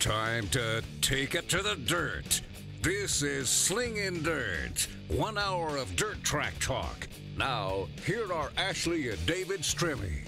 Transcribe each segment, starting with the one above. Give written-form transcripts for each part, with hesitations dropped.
Time to take it to the dirt. This is Slingin Dirt, 1 hour of dirt track talk. Now, here are Ashley and David Stremme.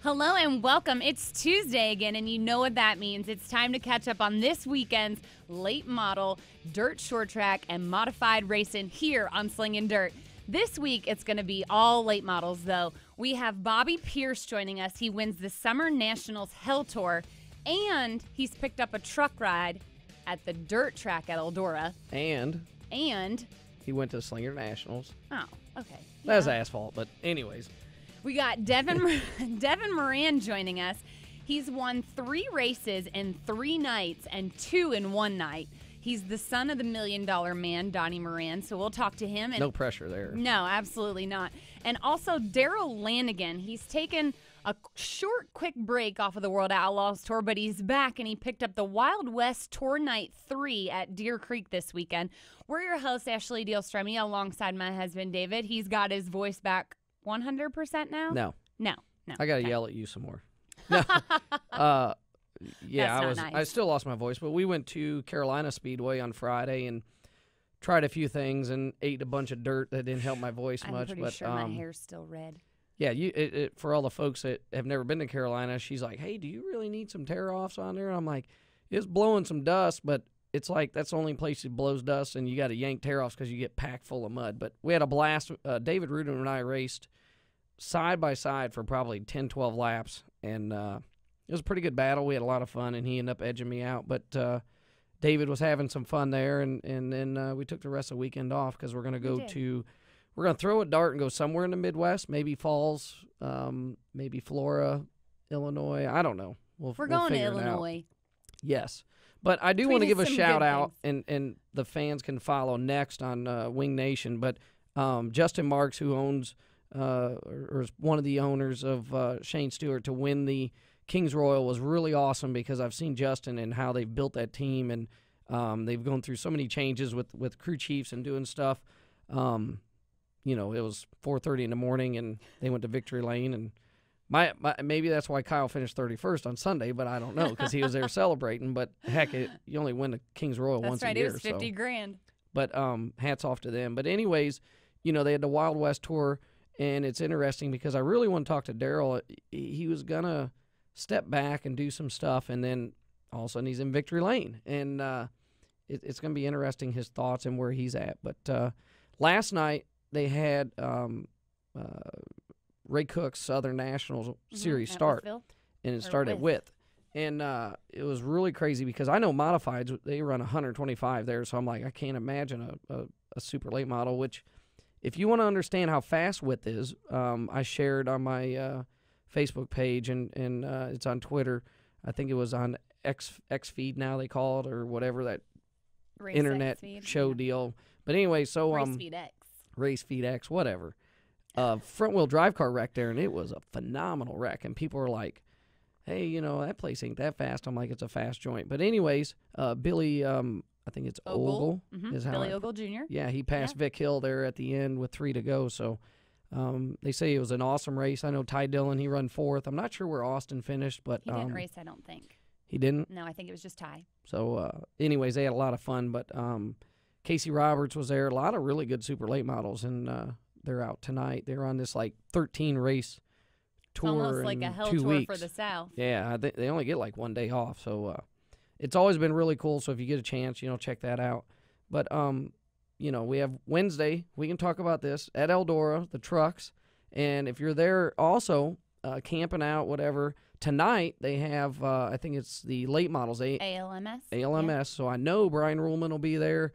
Hello and welcome. It's Tuesday again, and you know what that means. It's time to catch up on this weekend's late model, dirt short track, and modified racing here on Slingin Dirt. This week, it's going to be all late models, though. We have Bobby Pierce joining us. He wins the Summer Nationals Hell Tour, and he's picked up a truck ride at the dirt track at Eldora. And he went to Slingin Nationals. Oh, okay. That's asphalt, but anyways. We got Devin Moran joining us. He's won 3 races in 3 nights and 2 in 1 night. He's the son of the $1 Million Man, Donnie Moran, so we'll talk to him. And no pressure there. No, absolutely not. And also Darrell Lanigan. He's taken a short, quick break off of the World Outlaws Tour, but he's back, and he picked up the Wild West Tour Night 3 at Deer Creek this weekend. We're your hosts, Ashley Stremme, alongside my husband, David. He's got his voice back 100% now? No. I got to yell at you some more. No. Yeah, nice. I still lost my voice, but we went to Carolina Speedway on Friday and tried a few things and ate a bunch of dirt that didn't help my voice much. I'm pretty sure my hair's still red. Yeah, for all the folks that have never been to Carolina, she's like, hey, do you really need some tear-offs on there? And I'm like, it's blowing some dust, but it's like that's the only place it blows dust, and you got to yank tear-offs because you get packed full of mud. But we had a blast. David Rudin and I raced side by side for probably 10, 12 laps, and it was a pretty good battle. We had a lot of fun, and he ended up edging me out. But David was having some fun there, and then we took the rest of the weekend off because we're going to we're going to throw a dart and go somewhere in the Midwest, maybe Falls, maybe Flora, Illinois. I don't know. We're going to Illinois. Yes. But I do want to give a shout-out, and the fans can follow next on Wing Nation. But Justin Marks, who owns or is one of the owners of Shane Stewart, to win the Kings Royal was really awesome because I've seen Justin and how they've built that team, and they've gone through so many changes with crew chiefs and doing stuff. It was 4:30 in the morning, and they went to Victory Lane, and my maybe that's why Kyle finished 31st on Sunday, but I don't know because he was there celebrating. But heck, you only win the Kings Royal once a year. That's right, it was $50,000. But hats off to them. But anyways, they had the Wild West Tour, and it's interesting because I really want to talk to Darrell. He was gonna step back and do some stuff, and then all of a sudden he's in Victory Lane, and it's going to be interesting, his thoughts and where he's at. But last night they had Ray Cook's Southern Nationals Series start, and it started at Wythe. And it was really crazy because I know modifieds, they run 125 there, so I'm like, I can't imagine a super late model, which if you want to understand how fast Wythe is, I shared on my Facebook page, and it's on Twitter. I think it was on X feed now they call it, or whatever that Race internet show deal. But anyway, so Race Feed X, whatever. Front wheel drive car wreck there, and it was a phenomenal wreck. And people are like, "Hey, that place ain't that fast." I'm like, "It's a fast joint." But anyways, Billy, I think it's Ogle, is how Billy Ogle Jr. Yeah, he passed Vic Hill there at the end with 3 to go. So. They say it was an awesome race. I know Ty Dillon, he run 4th. I'm not sure where Austin finished, but he didn't race, I don't think. He didn't? No, I think it was just Ty. So, anyways, they had a lot of fun. But Casey Roberts was there. A lot of really good super late models, and they're out tonight. They're on this 13 race tour. It's almost like a hell 2 tour weeks. for the South. Yeah, they only get 1 day off. So it's always been really cool. So if you get a chance, check that out. But we have Wednesday. We can talk about this at Eldora, the trucks. And if you're there also camping out, whatever, tonight they have, I think it's the late models. ALMS. Yeah. So I know Brian Ruhlman will be there.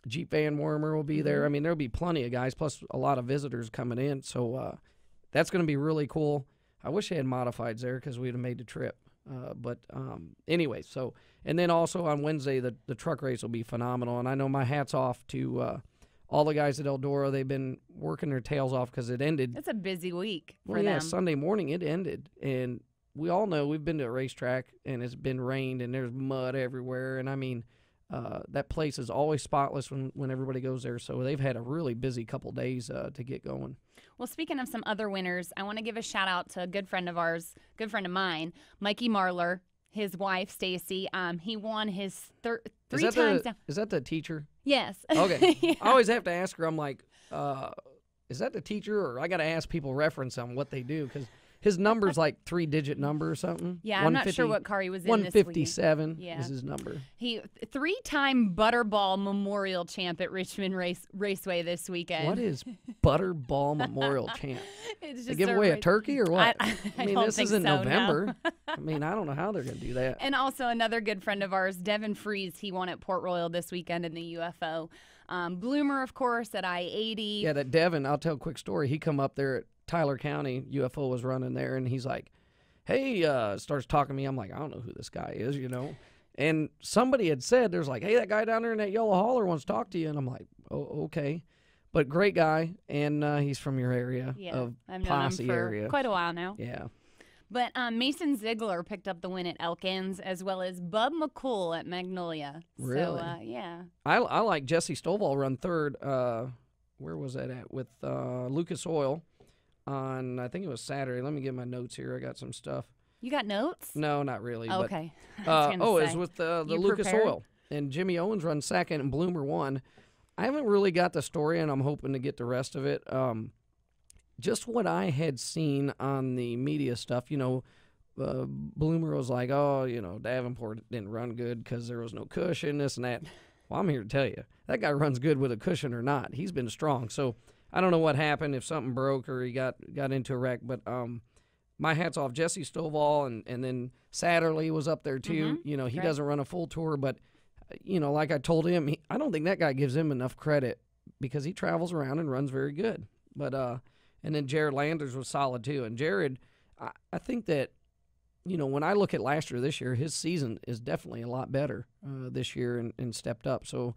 Jeep Van Wormer will be there. I mean, there'll be plenty of guys, plus a lot of visitors coming in. So that's going to be really cool. I wish they had modifieds there because we'd have made the trip. But anyway, so, and then also on Wednesday, the truck race will be phenomenal. And I know my hat's off to all the guys at Eldora. They've been working their tails off because it ended. It's a busy week for them. Yeah, Sunday morning it ended. And we all know we've been to a racetrack and it's been rained and there's mud everywhere. And I mean, that place is always spotless when everybody goes there. So they've had a really busy couple days to get going. Well, speaking of some other winners, I want to give a shout out to a good friend of ours, good friend of mine, Mikey Marlar. his wife, Stacy. He won his three is that times. Is that the teacher? Yes. Okay. Yeah. I always have to ask her, I'm like, is that the teacher? Or I got to ask people reference on what they do because his number's like 3-digit number or something. Yeah, I'm not sure what car he was in this 157 weekend. is his number. He 3-time Butterball Memorial champ at Richmond Raceway this weekend. What is Butterball Memorial champ? It's just They give away a turkey or what? I mean, don't this think isn't so, November. no. I mean, I don't know how they're going to do that. And also another good friend of ours, Devin Freeze, he won at Port Royal this weekend in the UFO. Bloomer, of course, at I-80. Yeah, that Devin, I'll tell a quick story. He come up there at Tyler County, UFO was running there, and he's like, hey, starts talking to me. I'm like, I don't know who this guy is, you know. And somebody had said, there's like, hey, that guy down there in that yellow hauler wants to talk to you. And I'm like, oh, okay. But great guy, and he's from your area of I've known Posse him for area. quite a while now. Yeah. But Mason Ziegler picked up the win at Elkins, as well as Bub McCool at Magnolia. Really? So, yeah. I like Jesse Stovall run third. Where was that at? With Lucas Oil on, I think it was Saturday. Let me get my notes here. I got some stuff. You got notes? No, not really. Oh, but, okay. it was with the Lucas prepared? Oil. And Jimmy Owens run second and Bloomer won. I haven't really got the story, and I'm hoping to get the rest of it. Just what I had seen on the media stuff, you know, Bloomer was like, oh, you know, Davenport didn't run good because there was no cushion, this and that. Well, I'm here to tell you, that guy runs good with a cushion or not. He's been strong. So I don't know what happened, if something broke or he got into a wreck. But my hat's off Jesse Stovall, and then Satterley was up there too. Mm-hmm. You know, he Right. doesn't run a full tour, but, you know, like I told him, I don't think that guy gives him enough credit because he travels around and runs very good. But and then Jared Landers was solid too. And Jared, I think that, you know, when I look at last year, this year, his season is definitely a lot better this year and stepped up. So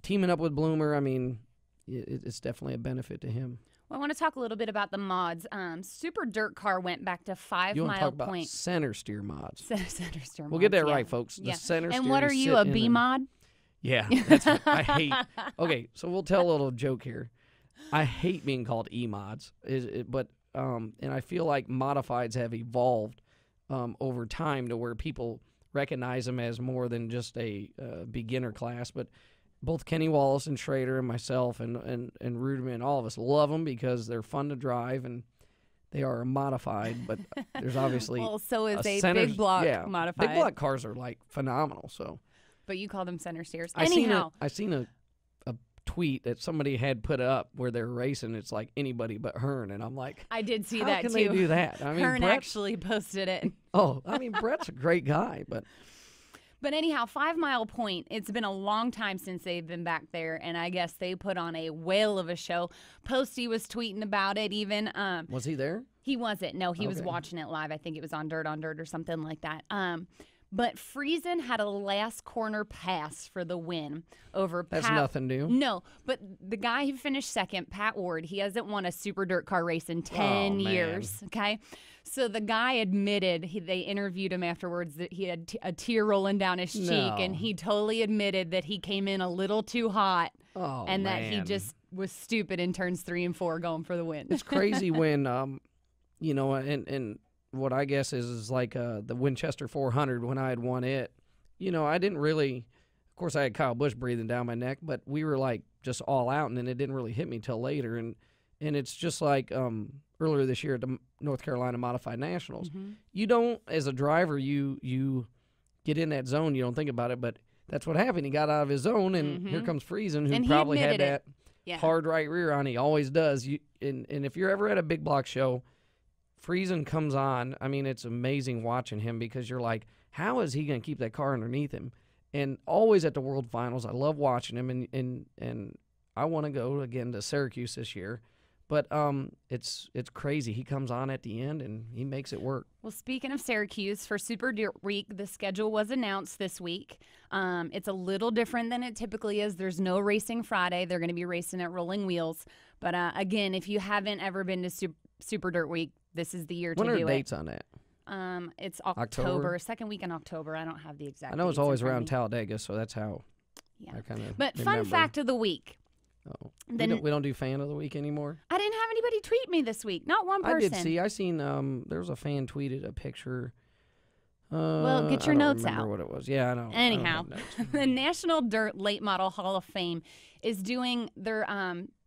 teaming up with Bloomer, I mean, it's definitely a benefit to him. Well, I want to talk a little bit about the mods. Super Dirt Car went back to 5 You want Mile to talk about Point. center steer mods. Center steer We'll get mods, that yeah. right, folks. The Yeah. center steer. And what are you, sit a in B the- mod? Yeah, that's what I hate. Okay, so we'll tell a little joke here. I hate being called E-mods, but and I feel like modifieds have evolved over time to where people recognize them as more than just a beginner class. But both Kenny Wallace and Schrader and myself and Ruderman, all of us love them because they're fun to drive and they are modified. But there's obviously Well, so is a center- big block yeah, modified. Big block cars are like phenomenal. So But you call them center steers. I Anyhow. seen a tweet that somebody had put up where they're racing. It's like anybody but Hearn, and I'm like, I did see how that can too. they do that? I mean, Hearn Brett's- actually posted it. I mean, Brett's a great guy, but But anyhow, 5 Mile Point, it's been a long time since they've been back there, and I guess they put on a whale of a show. Posty was tweeting about it even. was he there? He wasn't. No, he was Okay. watching it live. I think it was on Dirt or something like that. But Friesen had a last corner pass for the win over That's Pat. nothing new. No, but the guy who finished second, Pat Ward, he hasn't won a super dirt car race in 10 man. years. Okay. So the guy admitted, they interviewed him afterwards, that he had a tear rolling down his cheek, No. and he totally admitted that he came in a little too hot Oh, and that he man. just was stupid in turns 3 and 4 going for the win. It's crazy when, you know, and what I guess is like the Winchester 400 when I had won it. You know, I didn't really, of course, I had Kyle Busch breathing down my neck, but we were like just all out, and then it didn't really hit me till later. And it's just like earlier this year at the North Carolina Modified Nationals. Mhm. You don't, as a driver, you get in that zone, you don't think about it, but that's what happened. He got out of his zone, and here comes Friesen, who And he probably had admitted it. that Yeah. hard right rear on. He always does. And if you're ever at a big block show, Friesen comes on. I mean, it's amazing watching him because you're like, how is he going to keep that car underneath him? And always at the World Finals, I love watching him, and I want to go again to Syracuse this year. But it's crazy. He comes on at the end, and he makes it work. Well, speaking of Syracuse, for Super Dirt Week, the schedule was announced this week. It's a little different than it typically is. There's no racing Friday. They're going to be racing at Rolling Wheels. But again, if you haven't ever been to Super Dirt Week, this is the year When to are do dates on that? it. It's October, second week in October. I don't have the exact I know it's dates in always front of around me. Talladega, so that's how Yeah. I kind of But fun fact of the week. Oh. Then- we don't do fan of the week anymore? I didn't have anybody tweet me this week. Not one person. I did see. I seen there was a fan tweeted a picture. Well, get your notes out. I don't remember what it was. Yeah, I know. Anyhow, the National Dirt Late Model Hall of Fame is doing their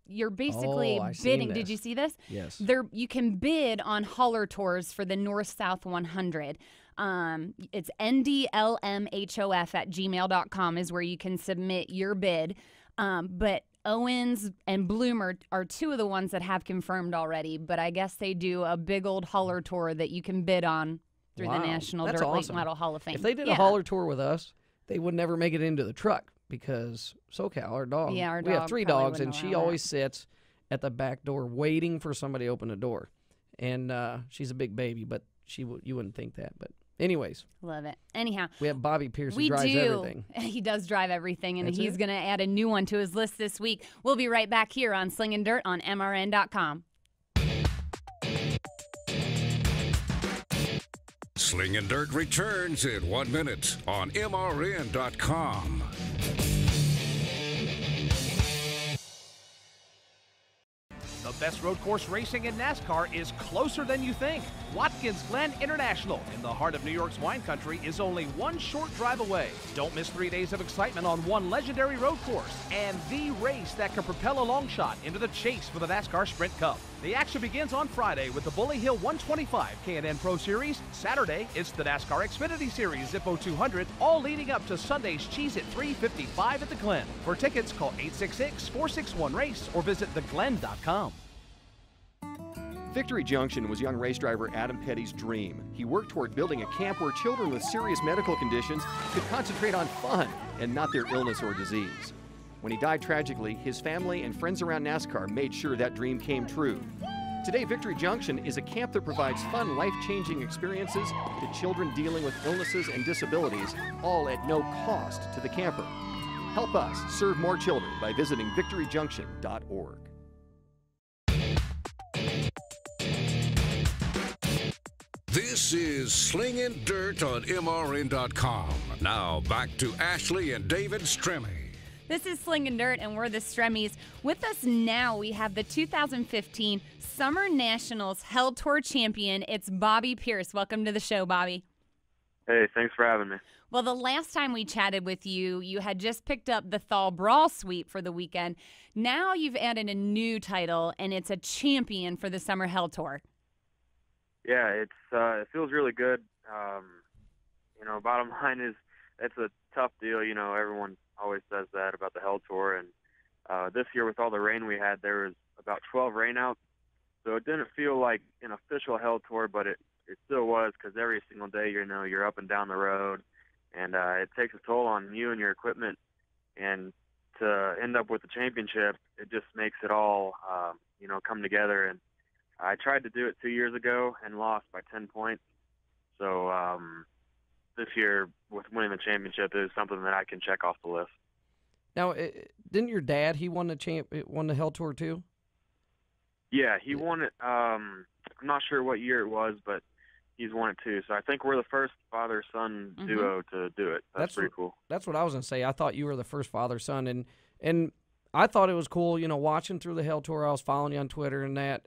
you're basically bidding. Did you see this? Yes. You can bid on hauler tours for the North-South 100. It's ndlmhof@gmail.com is where you can submit your bid. But Owens and Bloom are two of the ones that have confirmed already. But I guess they do a big old hauler tour that you can bid on through the National Dirt Late Model Hall of Fame. If they did a hauler tour with us, they would never make it into the truck because SoCal, our dog, we have 3 dogs, and she always sits at the back door waiting for somebody to open the door. And she's a big baby, but you wouldn't think that. But anyways. Love it. Anyhow. We have Bobby Pierce who drives everything. He does drive everything, and he's going to add a new one to his list this week. We'll be right back here on Slingin Dirt on MRN.com. Slingin Dirt returns in 1 minute on MRN.com. The best road course racing in NASCAR is closer than you think. Watkins Glen International, in the heart of New York's wine country, is only one short drive away. Don't miss 3 days of excitement on one legendary road course and the race that can propel a long shot into the chase for the NASCAR Sprint Cup. The action begins on Friday with the Bully Hill 125 K&N Pro Series. Saturday, it's the NASCAR Xfinity Series Zippo 200, all leading up to Sunday's Cheese It 355 at the Glen. For tickets, call 866-461-RACE or visit theglen.com. Victory Junction was young race driver Adam Petty's dream. He worked toward building a camp where children with serious medical conditions could concentrate on fun and not their illness or disease. When he died tragically, his family and friends around NASCAR made sure that dream came true. Today, Victory Junction is a camp that provides fun, life-changing experiences to children dealing with illnesses and disabilities, all at no cost to the camper. Help us serve more children by visiting victoryjunction.org. This is Slingin Dirt on MRN.com. Now back to Ashley and David Stremme. This is Slingin Dirt, and we're the Stremmes. With us now, we have the 2015 Summer Nationals Hell Tour champion. It's Bobby Pierce. Welcome to the show, Bobby. Hey, thanks for having me. Well, the last time we chatted with you, you had just picked up the Thal Brawl sweep for the weekend. Now you've added a new title, and it's a champion for the Summer Hell Tour. Yeah, it feels really good. Bottom line is it's a tough deal. Everyone always says that about the Hell Tour, and this year with all the rain we had, there was about 12 rainouts, so it didn't feel like an official Hell Tour, but it still was, because every single day you're up and down the road, and it takes a toll on you and your equipment, and to end up with the championship, it just makes it all come together. And I tried to do it 2 years ago and lost by 10 points. So this year, with winning the championship, is something that I can check off the list. Now, didn't your dad, he won the Hell Tour too? Yeah, he won it. I'm not sure what year it was, but he's won it too. So I think we're the first father-son duo to do it. That's pretty cool. That's what I was going to say. I thought you were the first father-son, and I thought it was cool, watching through the Hell Tour. I was following you on Twitter and that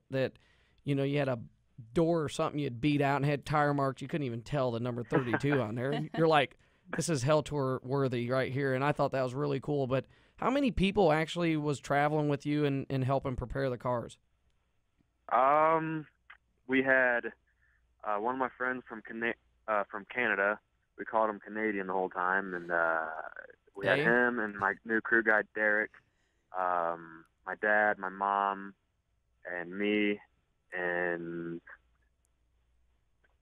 you had a door or something you'd beat out and had tire marks. You couldn't even tell the number 32 on there. You're like, this is Hell Tour worthy right here, and I thought that was really cool. But how many people actually was traveling with you and helping prepare the cars? We had one of my friends from Canada. We called him Canadian the whole time, and we had him and my new crew guy, Derek, my dad, my mom, and me, and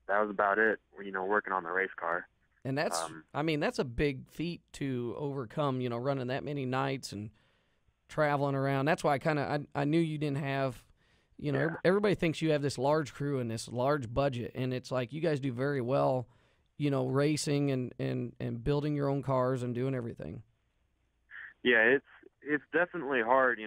that was about it, working on the race car. And that's, that's a big feat to overcome, running that many nights and traveling around. That's why I knew you didn't have, everybody thinks you have this large crew and this large budget, and it's like you guys do very well, racing and building your own cars and doing everything. Yeah, it's definitely hard,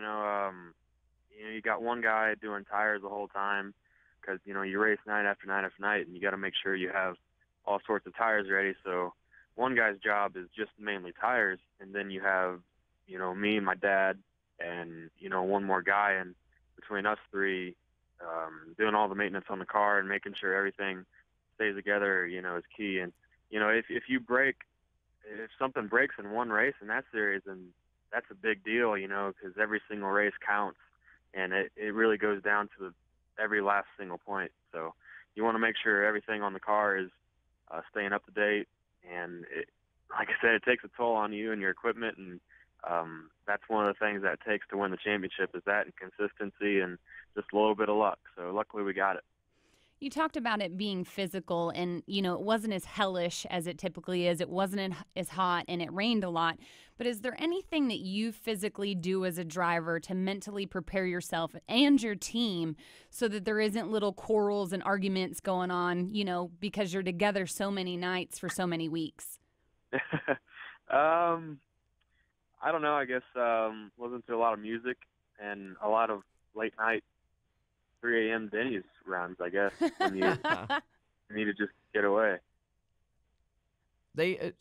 you got one guy doing tires the whole time because, you race night after night after night, and you got to make sure you have all sorts of tires ready. So one guy's job is just mainly tires, and then you have, me and my dad and, one more guy, and between us three, doing all the maintenance on the car and making sure everything stays together, is key. And if something breaks in one race in that series, then that's a big deal, because every single race counts, and it really goes down to every last single point. So you want to make sure everything on the car is staying up to date, and like I said, it takes a toll on you and your equipment, and that's one of the things that it takes to win the championship is that and consistency and just a little bit of luck. So luckily we got it. You talked about it being physical, and, it wasn't as hellish as it typically is. It wasn't as hot, and it rained a lot. But is there anything that you physically do as a driver to mentally prepare yourself and your team so that there isn't little quarrels and arguments going on, because you're together so many nights for so many weeks? I don't know. I guess listen to a lot of music and a lot of late night 3 a.m. Denny's runs, I guess, when you need to just get away. We have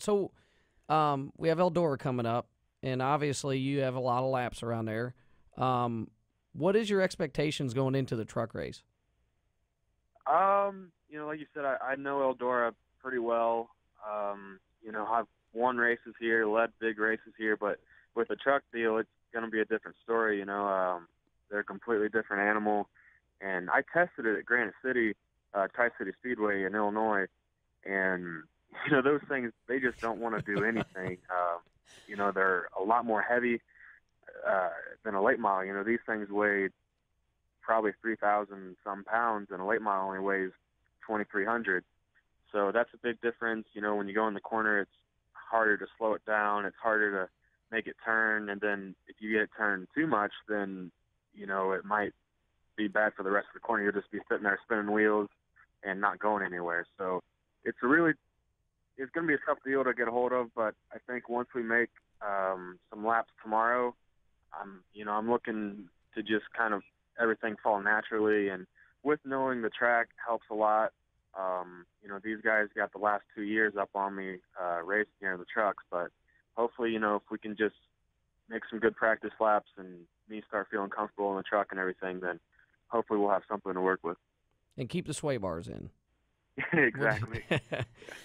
Eldora coming up, and obviously you have a lot of laps around there. What is your expectations going into the truck race? Like you said, I know Eldora pretty well. I've won races here, led big races here, but with the truck deal, it's going to be a different story. They're a completely different animal. And I tested it at Granite City, Tri-City Speedway in Illinois, and, those things, they just don't want to do anything. They're a lot more heavy than a late model. These things weigh probably 3,000 some pounds, and a late model only weighs 2,300. So that's a big difference. When you go in the corner, it's harder to slow it down. It's harder to make it turn. And then if you get it turned too much, then, it might be bad for the rest of the corner. You'll just be sitting there spinning wheels and not going anywhere. So it's going to be a tough deal to get a hold of, but I think once we make some laps tomorrow, I'm looking to just kind of everything fall naturally, and with knowing the track helps a lot. These guys got the last 2 years up on me racing here in the trucks, but hopefully, if we can just make some good practice laps and me start feeling comfortable in the truck and everything, then hopefully we'll have something to work with. And keep the sway bars in. Exactly.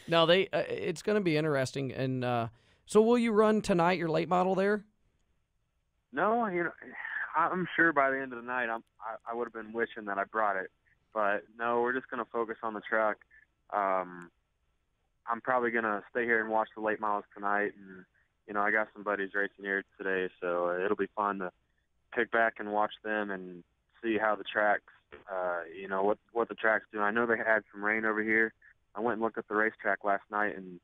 No, it's going to be interesting. And so will you run tonight, your late model there? No, I'm sure by the end of the night I would have been wishing that I brought it. But, no, we're just going to focus on the truck. I'm probably going to stay here and watch the late models tonight. And, I got some buddies racing here today, so it'll be fun to kick back and watch them and see how the tracks, what the tracks do. I know they had some rain over here. I went and looked at the racetrack last night, and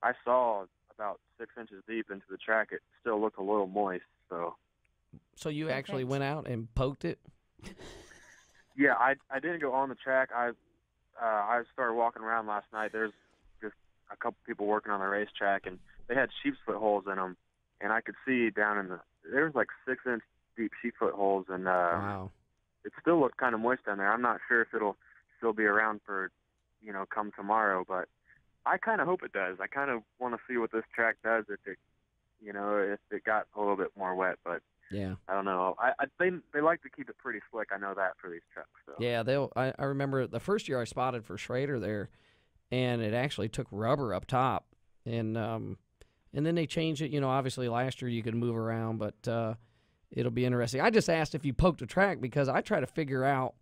I saw about 6 inches deep into the track. It still looked a little moist. So you actually went out and poked it? Yeah, I didn't go on the track. I started walking around last night. There's just a couple people working on the racetrack, and they had sheep's foot holes in them, and I could see down there was like 6 inch deep sheep foot holes, and wow. It still looked kind of moist down there. I'm not sure if it'll still be around for, come tomorrow, but I kind of hope it does. I kind of want to see what this track does if it got a little bit more wet, but yeah, I don't know. They like to keep it pretty slick. I know that for these trucks. So. Yeah, I remember the first year I spotted for Schrader there, and it actually took rubber up top, and then they changed it. Obviously last year you could move around, but it'll be interesting. I just asked if you poked a track because I try to figure out,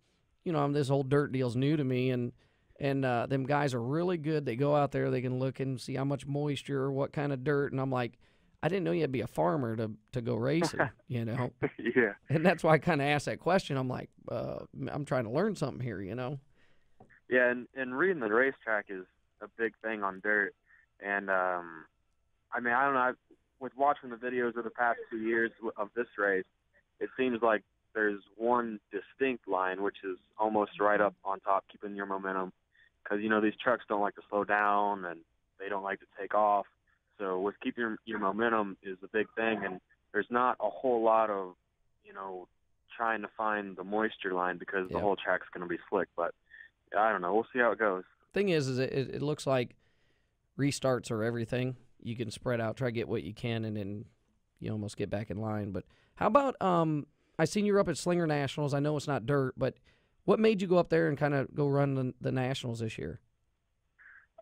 this whole dirt deal's new to me, and them guys are really good. They go out there, they can look and see how much moisture, what kind of dirt, and I'm like, I didn't know you had to be a farmer to go racing, Yeah. And that's why I kind of asked that question. I'm like, I'm trying to learn something here, Yeah, and reading the racetrack is a big thing on dirt. And, I don't know, with watching the videos of the past 2 years of this race, it seems like there's one distinct line, which is almost right up on top, keeping your momentum. Because, these trucks don't like to slow down, and they don't like to take off. So with keeping your momentum is a big thing, and there's not a whole lot of, trying to find the moisture line because the whole track's going to be slick. But I don't know. We'll see how it goes. Thing is it looks like restarts are everything. You can spread out, try to get what you can, and then you almost get back in line. But how about I seen you were up at Slinger Nationals. I know it's not dirt, but what made you go up there and kind of go run the Nationals this year?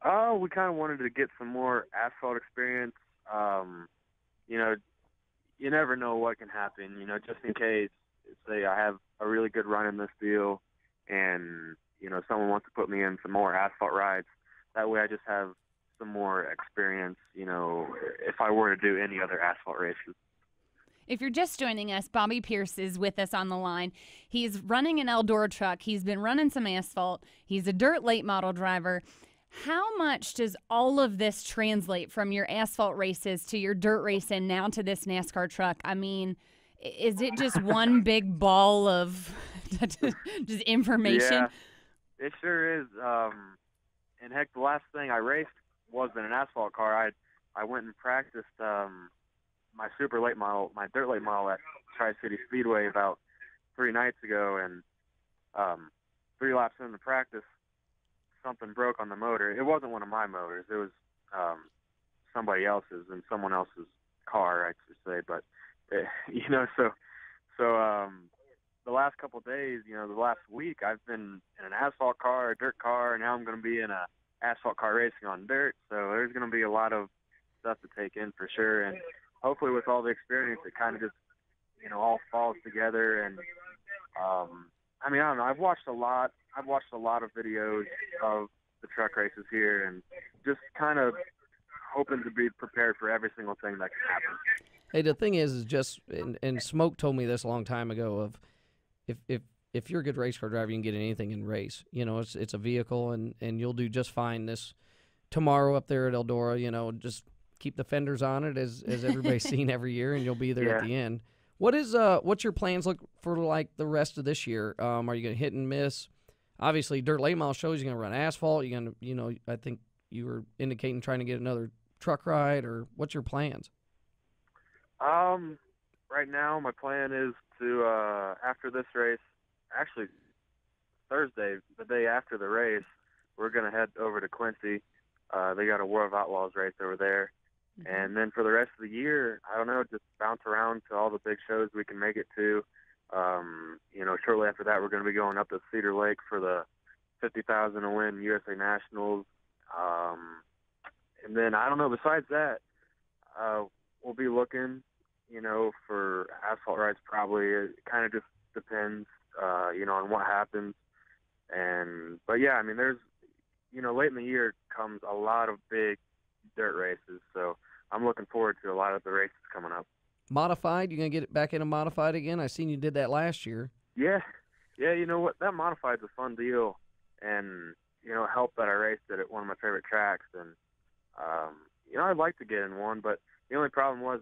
We kind of wanted to get some more asphalt experience. You know, you never know what can happen, you know, just in case, say I have a really good run in this deal and, you know, someone wants to put me in some more asphalt rides. That way I just have some more experience, you know, if I were to do any other asphalt races. If you're just joining us, Bobby Pierce is with us on the line. He's running an Eldora truck. He's been running some asphalt. He's a dirt late model driver. How much does all of this translate from your asphalt races to your dirt race and now to this NASCAR truck? I mean, is it just one big ball of just information? Yeah, it sure is. And heck, the last thing I raced wasn't an asphalt car. I went and practiced my super late model, my dirt late model at Tri-City Speedway about 3 nights ago, and 3 laps into practice, something broke on the motor. It wasn't one of my motors. It was somebody else's in someone else's car, I should say. But you know, so the last couple of days, you know, the last week, I've been in an asphalt car, a dirt car, and now I'm going to be in a asphalt car racing on dirt. So there's going to be a lot of stuff to take in for sure. And hopefully, with all the experience, it kind of just, you know, all falls together. And I mean, I don't know. I've watched a lot of videos of the truck races here, and just kind of hoping to be prepared for every single thing that can happen. Hey, the thing is just, and Smoke told me this a long time ago, of if you're a good race car driver, you can get anything in race. You know, it's a vehicle, and you'll do just fine this tomorrow up there at Eldora. You know, just keep the fenders on it as everybody's seen every year, and you'll be there at the end. What's your plans look for like the rest of this year? Are you gonna hit and miss? Obviously, dirt late model shows you're gonna run asphalt. You're gonna, you know, I think you were indicating trying to get another truck ride, or what's your plans? Right now my plan is to after this race, actually Thursday, the day after the race, we're gonna head over to Quincy. They got a World of Outlaws race over there. Mm-hmm. And then for the rest of the year, I don't know, just bounce around to all the big shows we can make it to. You know, shortly after that, we're going to be going up to Cedar Lake for the 50,000 to win USA Nationals. And then, I don't know, besides that, we'll be looking, you know, for asphalt rides probably. It kind of just depends, you know, on what happens. But yeah, I mean, there's, you know, late in the year comes a lot of big dirt races, so I'm looking forward to a lot of the races coming up. Modified? You gonna get it back into modified again? I seen you did that last year. Yeah. You know what? That modified's a fun deal, and you know, it helped that I raced it at one of my favorite tracks, and you know, I'd like to get in one, but the only problem was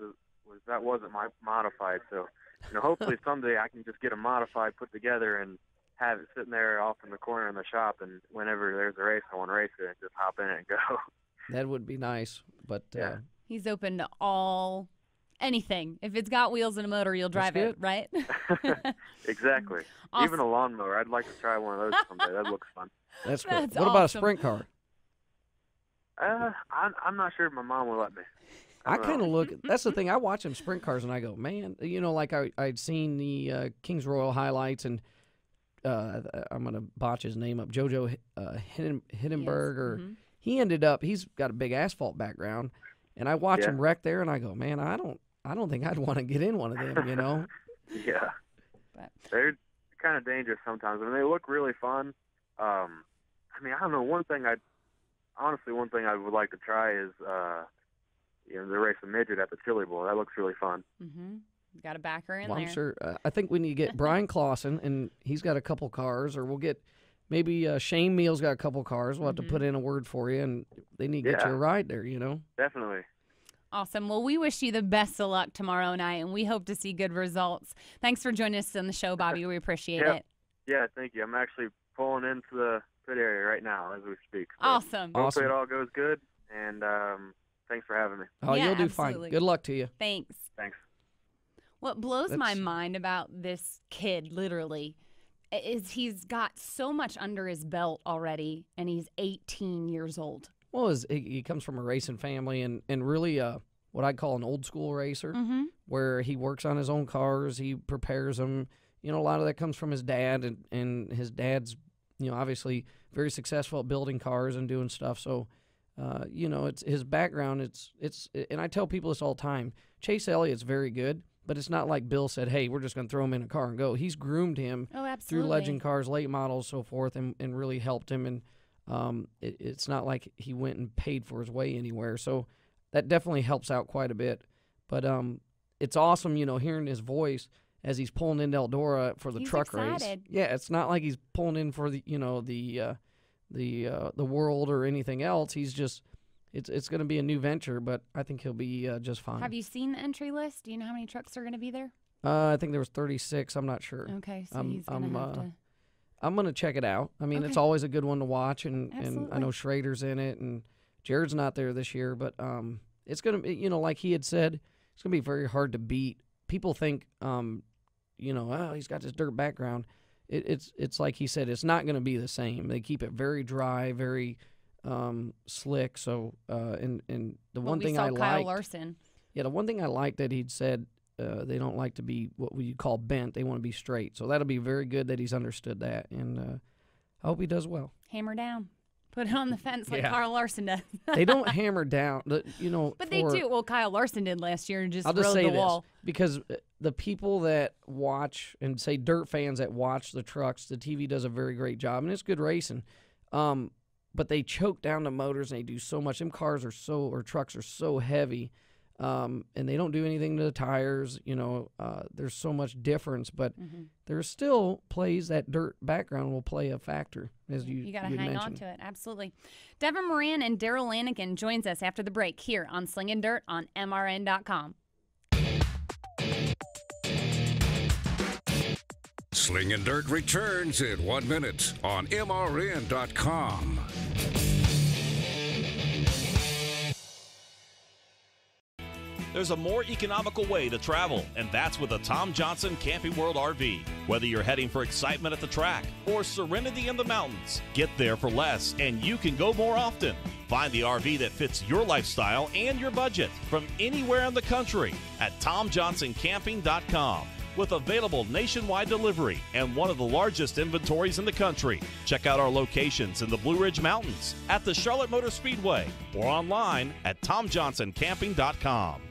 that wasn't my modified. So, you know, hopefully someday I can just get a modified put together and have it sitting there off in the corner in the shop, and whenever there's a race, I want to race it and just hop in it and go. That would be nice, but yeah. He's open to anything. If it's got wheels and a motor, you'll drive it, right? Exactly. Awesome. Even a lawnmower. I'd like to try one of those someday. That looks fun. That's cool. What about a sprint car? I'm not sure if my mom will let me. I kind of look. That's the thing. I watch them sprint cars, and I go, man. You know, like I'd seen the Kings Royal highlights, and I'm gonna botch his name up. Jojo Hindenburg, or he ended up. He's got a big asphalt background, and I watch him wreck there, and I go, man, I don't think I'd want to get in one of them. You know? Yeah. But they're kind of dangerous sometimes. I mean, they look really fun. I mean, I don't know. One thing I would like to try is, you know, the race a midget at the Chili Bowl. That looks really fun. Mm-hmm. Got to back her in there. I'm sure. I think we need to get Brian Clausen, and he's got a couple cars, or we'll get maybe Shane Meal's got a couple cars. We'll have to put in a word for you, and they need to get you a ride there, you know? Definitely. Awesome. Well, we wish you the best of luck tomorrow night, and we hope to see good results. Thanks for joining us on the show, Bobby. We appreciate it. Yeah, thank you. I'm actually pulling into the pit area right now as we speak. So awesome. Hopefully it all goes good, and thanks for having me. Oh, you'll do fine. Good luck to you. Thanks. Thanks. What blows my mind about this kid, literally, is he's got so much under his belt already, and he's 18 years old. Well, he comes from a racing family, and really what I'd call an old school racer, where he works on his own cars, he prepares them. You know, a lot of that comes from his dad, and his dad's, you know, obviously very successful at building cars and doing stuff. So it's his background. It's and I tell people this all the time. Chase Elliott's very good, but it's not like Bill said, hey, we're just going to throw him in a car and go. He's groomed him through legend cars, late models, so forth, and really helped him. And it's not like he went and paid for his way anywhere. So that definitely helps out quite a bit. But it's awesome, hearing his voice as he's pulling into Eldora for the truck excited. race. Yeah, it's not like he's pulling in for the world or anything else. He's just it's going to be a new venture, but I think he'll be just fine. Have you seen the entry list? Do you know how many trucks are going to be there? I think there was 36. I'm not sure. Okay, so he's going to have to. I'm going to check it out. I mean, it's always a good one to watch, and I know Schrader's in it, and Jared's not there this year, but it's going to be, like he had said, it's going to be very hard to beat. People think, he's got this dirt background. It's like he said, it's not going to be the same. They keep it very dry, very slick. So and the one thing I liked, Kyle Larson. Yeah, the one thing I liked that he'd said, they don't like to be what we call bent. They want to be straight. So that'll be very good that he's understood that, and I hope he does well. Hammer down. Put it on the fence like Kyle Larson does. They don't hammer down, But they do. Well, Kyle Larson did last year and just rode say the wall. This, because the people that watch and say dirt fans that watch the trucks, the TV does a very great job, and it's good racing. But they choke down the motors, and they do so much. Them cars or trucks are so heavy, and they don't do anything to the tires. There's so much difference, but there's still plays that dirt background will play a factor, as you got to hang mentioned. on to it. Absolutely. Devin Moran and Darrell Lanigan joins us after the break here on Slingin Dirt on MRN.com. Slingin Dirt returns in 1 minute on MRN.com. There's a more economical way to travel, and that's with a Tom Johnson Camping World RV. Whether you're heading for excitement at the track or serenity in the mountains, get there for less and you can go more often. Find the RV that fits your lifestyle and your budget from anywhere in the country at TomJohnsonCamping.com. With available nationwide delivery and one of the largest inventories in the country. Check out our locations in the Blue Ridge Mountains, at the Charlotte Motor Speedway, or online at TomJohnsonCamping.com.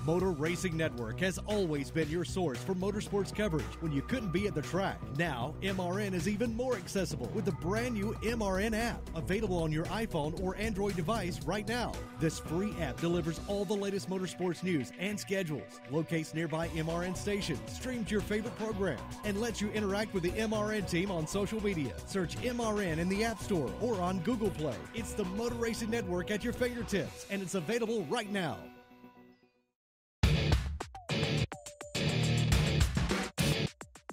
Motor Racing Network has always been your source for motorsports coverage when you couldn't be at the track. Now, MRN is even more accessible with the brand new MRN app, available on your iPhone or Android device right now. This free app delivers all the latest motorsports news and schedules, locates nearby MRN stations, streams your favorite programs, and lets you interact with the MRN team on social media. Search MRN in the App Store or on Google Play. It's the Motor Racing Network at your fingertips, and it's available right now.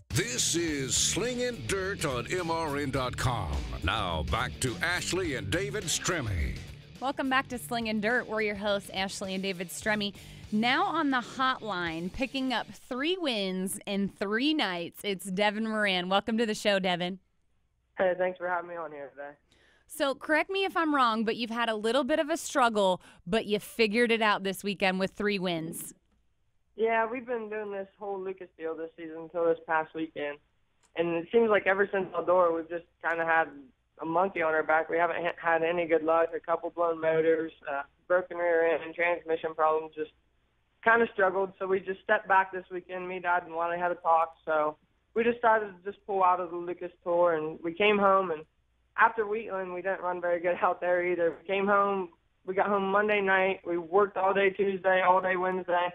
This is Slingin Dirt on MRN.com. Now back to Ashley and David Stremme. Welcome back to Slingin Dirt. We're your hosts, Ashley and David Stremme. Now on the hotline, picking up 3 wins in 3 nights, it's Devin Moran. Welcome to the show, Devin. Hey, thanks for having me on here today. So correct me if I'm wrong, but you've had a little bit of a struggle, but you figured it out this weekend with 3 wins. Yeah, we've been doing this whole Lucas deal this season until this past weekend. And it seems like ever since Eldora, we've just kind of had a monkey on our back. We haven't had any good luck. A couple blown motors, broken rear end, transmission problems, just kind of struggled. So we just stepped back this weekend. Me, Dad, and Lonnie had a talk. So we decided to just pull out of the Lucas Tour. And we came home, and after Wheatland, we didn't run very good out there either. We came home. We got home Monday night. We worked all day Tuesday, all day Wednesday.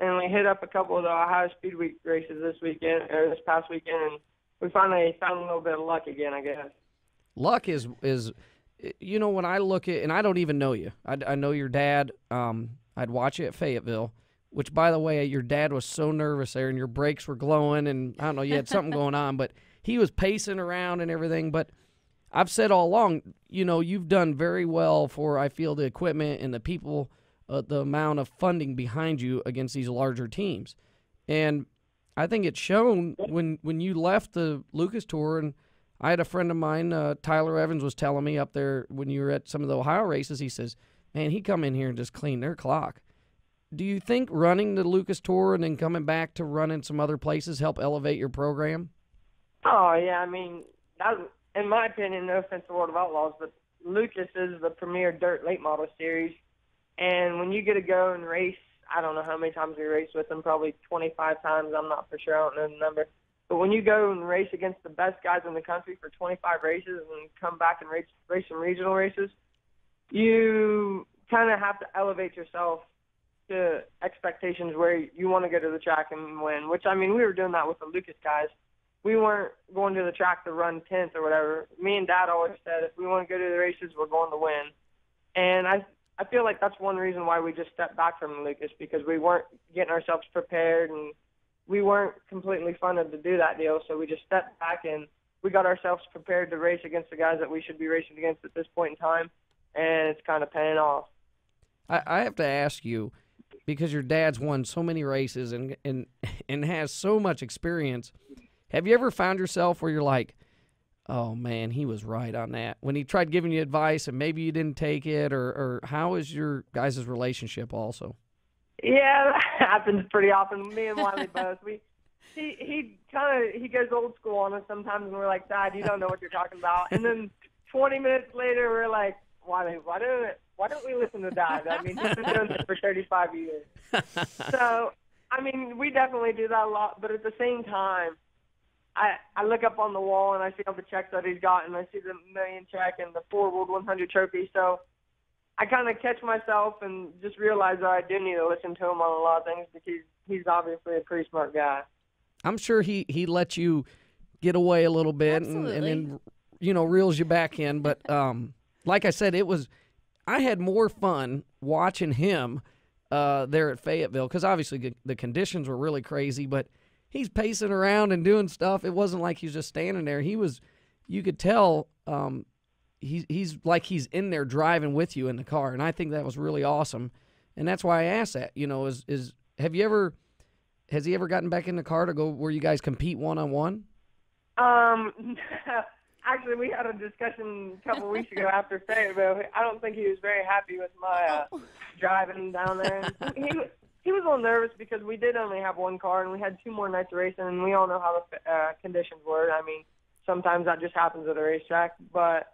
And we hit up a couple of the Ohio Speed Week races this past weekend, and we finally found a little bit of luck again, I guess. Luck is when I look at, and I don't even know you. I know your dad. I'd watch you at Fayetteville, which, by the way, your dad was so nervous there, and your brakes were glowing, and I don't know, you had something going on, but he was pacing around and everything. But I've said all along, you've done very well for, I feel, the equipment and the people, the amount of funding behind you against these larger teams. And I think it's shown when you left the Lucas Tour, and I had a friend of mine, Tyler Evans, was telling me up there when you were at some of the Ohio races, he says, man, he come in here and just clean their clock. Do you think running the Lucas Tour and then coming back to running some other places help elevate your program? Oh, yeah, I mean, that, in my opinion, no offense to World of Outlaws, but Lucas is the premier dirt late model series. And when you get to go and race, I don't know how many times we raced with them, probably 25 times. I'm not for sure. I don't know the number. But when you go and race against the best guys in the country for 25 races and come back and race some regional races, you kind of have to elevate yourself to expectations where you want to go to the track and win, which, I mean, we were doing that with the Lucas guys. We weren't going to the track to run 10th or whatever. Me and Dad always said, if we want to go to the races, we're going to win. And I feel like that's one reason why we just stepped back from Lucas, because we weren't getting ourselves prepared and we weren't completely funded to do that deal. So we just stepped back and we got ourselves prepared to race against the guys that we should be racing against at this point in time, and it's kind of paying off. I have to ask you, because your dad's won so many races and has so much experience, have you ever found yourself where you're like, oh, man, he was right on that, when he tried giving you advice and maybe you didn't take it, or how is your guys' relationship also? Yeah, that happens pretty often. Me and Wiley both. He goes old school on us sometimes, and we're like, Dad, you don't know what you're talking about. And then 20 minutes later, we're like, Wiley, why don't we listen to Dad? I mean, he's been doing this for 35 years. So, I mean, we definitely do that a lot, but at the same time, I look up on the wall and I see all the checks that he's got, and I see the million check and the 4 World 100 trophy. So I kind of catch myself and just realize that I do need to listen to him on a lot of things, because he's obviously a pretty smart guy. I'm sure he let you get away a little bit and then, reels you back in. But like I said, I had more fun watching him there at Fayetteville, because obviously the conditions were really crazy, but he's pacing around and doing stuff. It wasn't like he was just standing there. You could tell he's like he's in there driving with you in the car, and I think that was really awesome. And that's why I asked that. Has he ever gotten back in the car to go where you guys compete one-on-one? Actually, we had a discussion a couple weeks ago after Fayetteville. I don't think he was very happy with my driving down there. He was a little nervous because we did only have one car, and we had 2 more nights of racing, and we all know how the conditions were. I mean, sometimes that just happens at a racetrack. But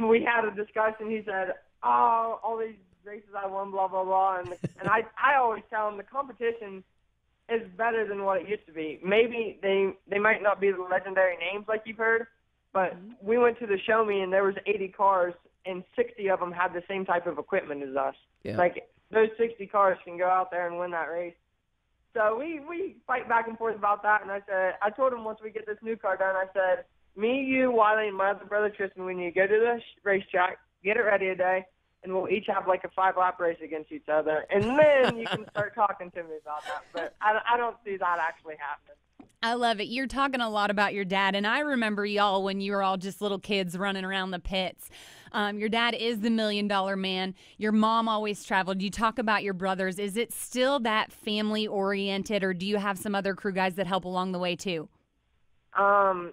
we had a discussion. He said, oh, all these races I won, blah, blah, blah. And I always tell him the competition is better than what it used to be. Maybe they might not be the legendary names like you've heard, but we went to the show me, and there was 80 cars, and 60 of them had the same type of equipment as us. Yeah. Like, those 60 cars can go out there and win that race. So we fight back and forth about that, and I told him once we get this new car done, I said, me, you, Wiley, and my other brother Tristan, we need to go to the racetrack, get it ready a day, and we'll each have like a 5-lap race against each other, and then you can start talking to me about that. But I don't see that actually happening. I love it. You're talking a lot about your dad, and I remember y'all when you were all just little kids running around the pits. Your dad is the $1 million man. Your mom always traveled. You talk about your brothers. Is it still that family-oriented, or do you have some other crew guys that help along the way too?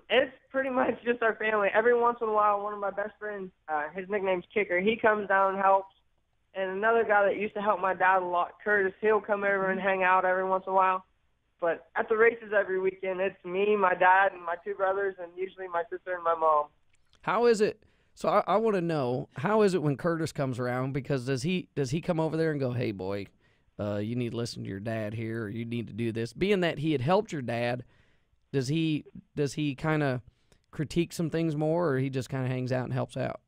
It's pretty much just our family. Every once in a while, one of my best friends, his nickname's Kicker, he comes down and helps. And another guy that used to help my dad a lot, Curtis, he'll come over and hang out every once in a while. But at the races every weekend, it's me, my dad, and my 2 brothers, and usually my sister and my mom. How is it? So I want to know, how is it when Curtis comes around? Because does he come over there and go, hey, boy, you need to listen to your dad here, or you need to do this? Being that he had helped your dad, does he kind of critique some things more, or he just kind of hangs out and helps out?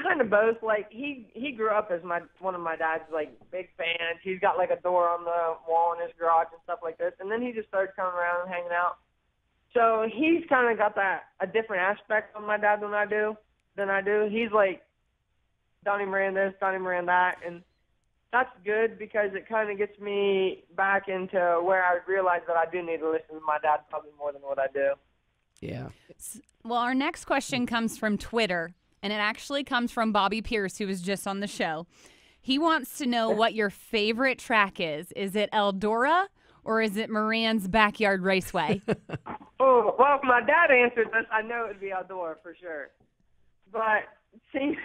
Kind of both. Like, he grew up as one of my dad's, like, big fans. He's got, like, a door on the wall in his garage and stuff like this. And then he just started coming around and hanging out. So he's kind of got a different aspect on my dad than I do. He's like, Donnie Moran this, Donnie Moran that. And that's good, because it kind of gets me back into where I realize that I do need to listen to my dad probably more than what I do. Yeah. Well, our next question comes from Twitter, and it actually comes from Bobby Pierce, who was just on the show. He wants to know what your favorite track is. Is it Eldora, or is it Moran's Backyard Raceway? Oh, well, if my dad answered this, I know it would be Eldora for sure. But, see,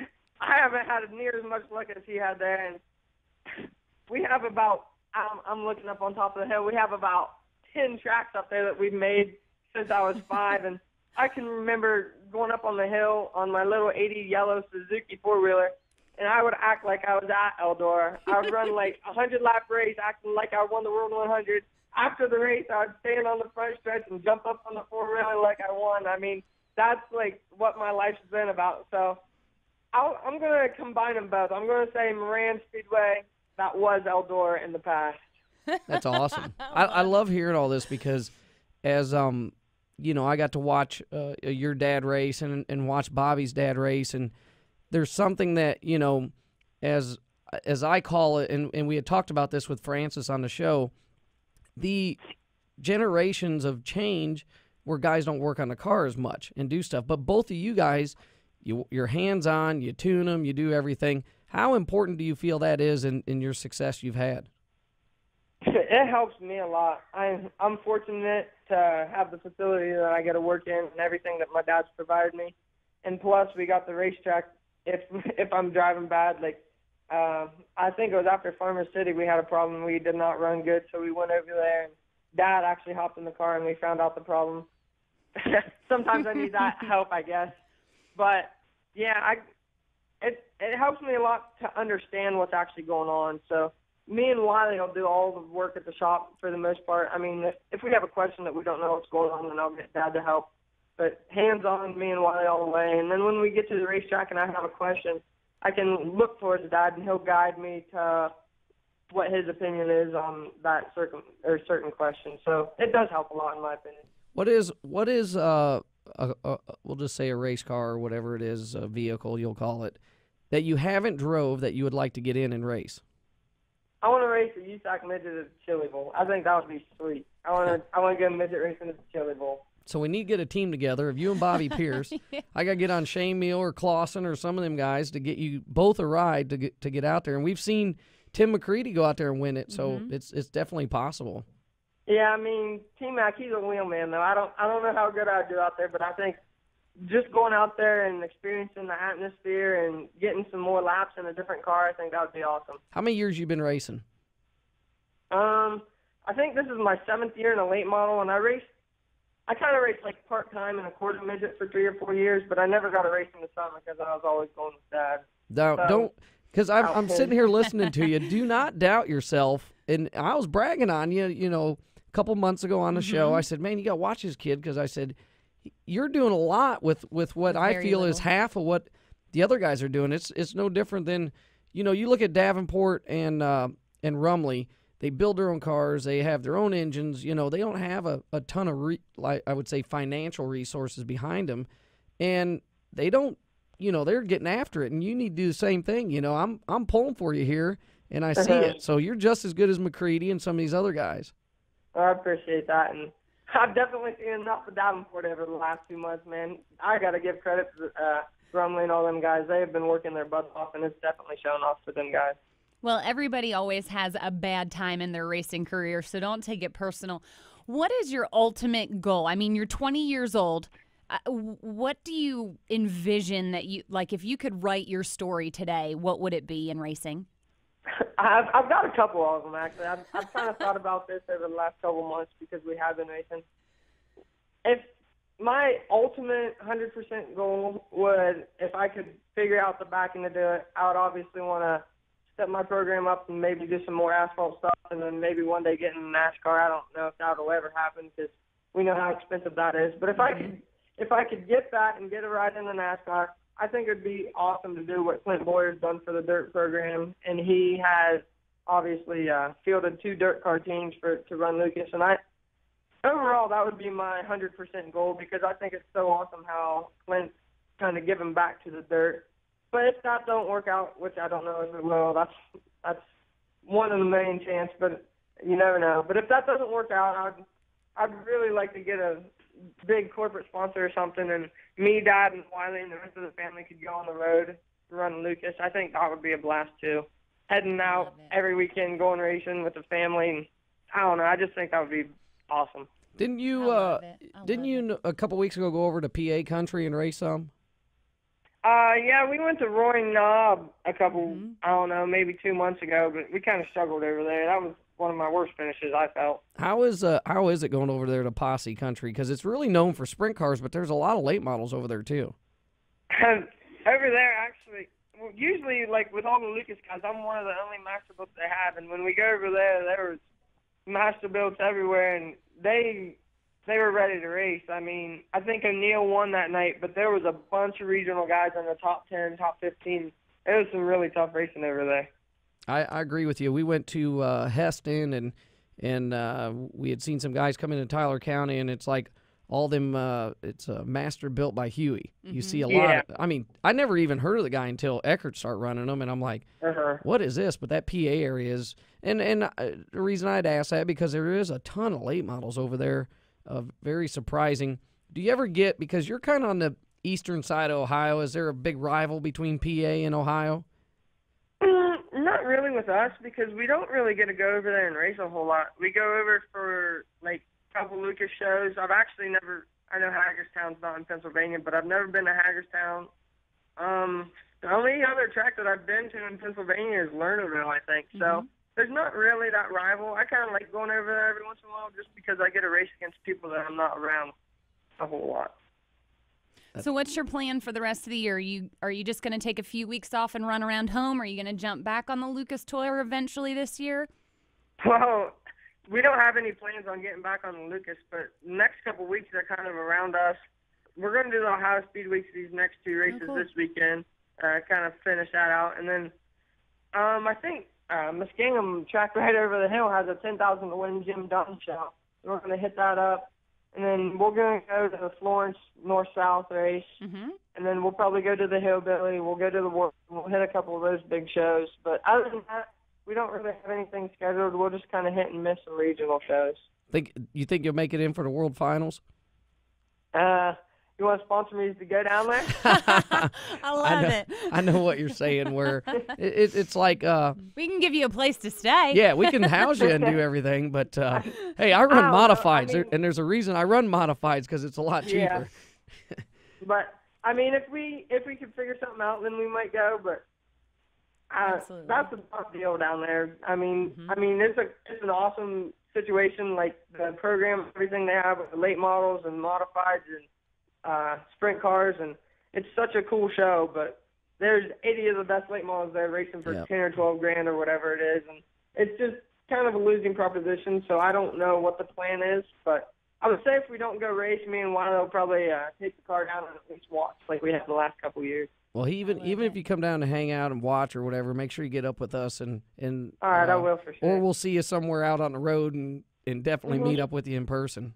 I haven't had near as much luck as he had there. And we have about, I'm looking up on top of the hill, we have about 10 tracks up there that we've made since I was 5. And I can remember going up on the hill on my little 80 yellow Suzuki four-wheeler, and I would act like I was at Eldora. I would run like a 100-lap race acting like I won the World 100. After the race, I would stand on the front stretch and jump up on the four-wheeler like I won. I mean, that's like what my life's been about. So I'm going to combine them both. I'm going to say Moran Speedway, that was Eldora in the past. That's awesome. I love hearing all this because as you know, I got to watch your dad race and watch Bobby's dad race, and there's something that, you know, as I call it, and we had talked about this with Francis on the show, the generations of change where guys don't work on the car as much and do stuff. But both of you guys, you're hands-on, you tune them, you do everything. How important do you feel that is in your success you've had? It helps me a lot. I'm fortunate to have the facility that I get to work in and everything that my dad's provided me. And plus, we got the racetrack if I'm driving bad. Like, I think it was after Farmer City we had a problem. We did not run good, so we went over there. And Dad actually hopped in the car, and we found out the problem. Sometimes I need that help, I guess. But, yeah, it helps me a lot to understand what's actually going on. So me and Wiley will do all the work at the shop for the most part. I mean, if we have a question that we don't know what's going on, then I'll get Dad to help. But hands-on, me and Wiley all the way. And then when we get to the racetrack and I have a question, I can look towards Dad, and he'll guide me to what his opinion is on that certain question. So it does help a lot, in my opinion. What is we'll just say a race car or whatever it is, a vehicle you'll call it, that you haven't drove that you would like to get in and race? I want to race a USAC midget at the Chili Bowl. I think that would be sweet. I want to get a midget racing at the Chili Bowl. So we need to get a team together of you and Bobby Pierce. I got to get on Shane Meal or Clausen or some of them guys to get you both a ride to get out there. And we've seen Tim McCready go out there and win it, so it's definitely possible. Yeah, I mean, T-Mac, he's a wheelman, though. I don't know how good I'd do out there, but I think just going out there and experiencing the atmosphere and getting some more laps in a different car, I think that would be awesome. How many years you been racing? I think this is my 7th year in a late model, and I kind of raced like part-time in a quarter midget for 3 or 4 years, but I never got a race in the summer because I was always going with Dad. Don't, because I'm sitting here listening to you. Do not doubt yourself. And I was bragging on you, you know, a couple months ago on the show. I said, man, you got to watch this kid, because I said, you're doing a lot with what I feel is half of what the other guys are doing. It's no different than, you know, you look at Davenport and Rumley. They build their own cars. They have their own engines. You know, they don't have a ton of, I would say, financial resources behind them. And they don't, you know, they're getting after it. And you need to do the same thing. You know, I'm pulling for you here, and I see it. So you're just as good as McCready and some of these other guys. I appreciate that. And I've definitely seen enough of Davenport over the last 2 months, man. I got to give credit to Rumley and all them guys. They have been working their butts off, and it's definitely showing off for them guys. Well, everybody always has a bad time in their racing career, so don't take it personal. What is your ultimate goal? I mean, you're 20 years old. What do you envision that you, like, if you could write your story today, what would it be in racing? I've got a couple of them, actually. I've kind of thought about this over the last couple months because we have been racing. If my ultimate 100% goal would, if I could figure out the backing to do it, I would obviously want to step my program up and maybe do some more asphalt stuff, and then maybe one day get in NASCAR. I don't know if that will ever happen because we know how expensive that is. But if I could get that and get a ride in the NASCAR, I think it would be awesome to do what Clint Boyer's done for the dirt program, and he has obviously fielded 2 dirt car teams to run Lucas. And overall, that would be my 100% goal because I think it's so awesome how Clint's kind of giving back to the dirt. But if that don't work out, which I don't know if it will, that's one in a million chance, but you never know. But if that doesn't work out, I'd really like to get a big corporate sponsor or something, and me, Dad, and Wiley, and the rest of the family could go on the road to run Lucas. I think that would be a blast too. Heading out every weekend, going racing with the family, and I don't know. I just think that would be awesome. Didn't you a couple weeks ago go over to PA country and race some? Yeah, we went to Roy Knob a couple, I don't know, maybe 2 months ago, but we kind of struggled over there. That was one of my worst finishes, I felt. How is it going over there to Posse Country? Because it's really known for sprint cars, but there's a lot of late models over there too. Over there, actually, well, usually, like with all the Lucas guys, I'm one of the only master builds they have, and when we go over there was master builds everywhere, and they were ready to race. I mean, I think O'Neill won that night, but there was a bunch of regional guys in the top 10, top 15. It was some really tough racing over there. I agree with you. We went to Heston, and we had seen some guys come into Tyler County, and it's like all them. It's a master built by Huey. You see a lot. I mean, I never even heard of the guy until Eckert started running them, and I'm like, what is this? But that PA area is, and the reason I'd ask that because there is a ton of late models over there. Very surprising. Do you ever get, because you're kind of on the eastern side of Ohio, is there a big rival between PA and Ohio? Not really with us, because we don't really get to go over there and race a whole lot. We go over for, like, a couple Lucas shows. I've actually never, I know Hagerstown's not in Pennsylvania, but I've never been to Hagerstown. The only other track that I've been to in Pennsylvania is Lernerville, I think. So there's not really that rival. I kind of like going over there every once in a while just because I get to race against people that I'm not around a whole lot. So what's your plan for the rest of the year? Are you just going to take a few weeks off and run around home? Are you going to jump back on the Lucas Tour eventually this year? Well, we don't have any plans on getting back on the Lucas, but the next couple weeks are kind of around us. We're going to do the Ohio Speed Weeks these next two races this weekend, kind of finish that out. And then I think Muskingum track right over the hill has a 10,000 to win Jim Dunn show. We're going to hit that up. And then we're going to go to the Florence North-South race. And then we'll probably go to the Hillbilly. We'll go to the World. We'll hit a couple of those big shows. But other than that, we don't really have anything scheduled. We'll just kind of hit and miss the regional shows. You think you'll make it in for the World Finals? You want to sponsor me to go down there? I love it. I know what you're saying. Where it's like we can give you a place to stay. Yeah, we can house you and do everything. But hey, I run modifieds, and there's a reason I run modifieds because it's a lot cheaper. Yeah. But I mean, if we could figure something out, then we might go. But that's a tough deal down there. I mean, it's an awesome situation. Like the program, everything they have with the late models and modifieds and sprint cars, and it's such a cool show, but there's 80 of the best late models there racing for 10 or 12 grand or whatever it is, and it's just kind of a losing proposition, so I don't know what the plan is, but I would say if we don't go race, me and Wano will probably take the car down and at least watch like we have the last couple of years. Well, even if you come down to hang out and watch or whatever, make sure you get up with us, and all right, I will for sure. Or we'll see you somewhere out on the road and definitely meet up with you in person.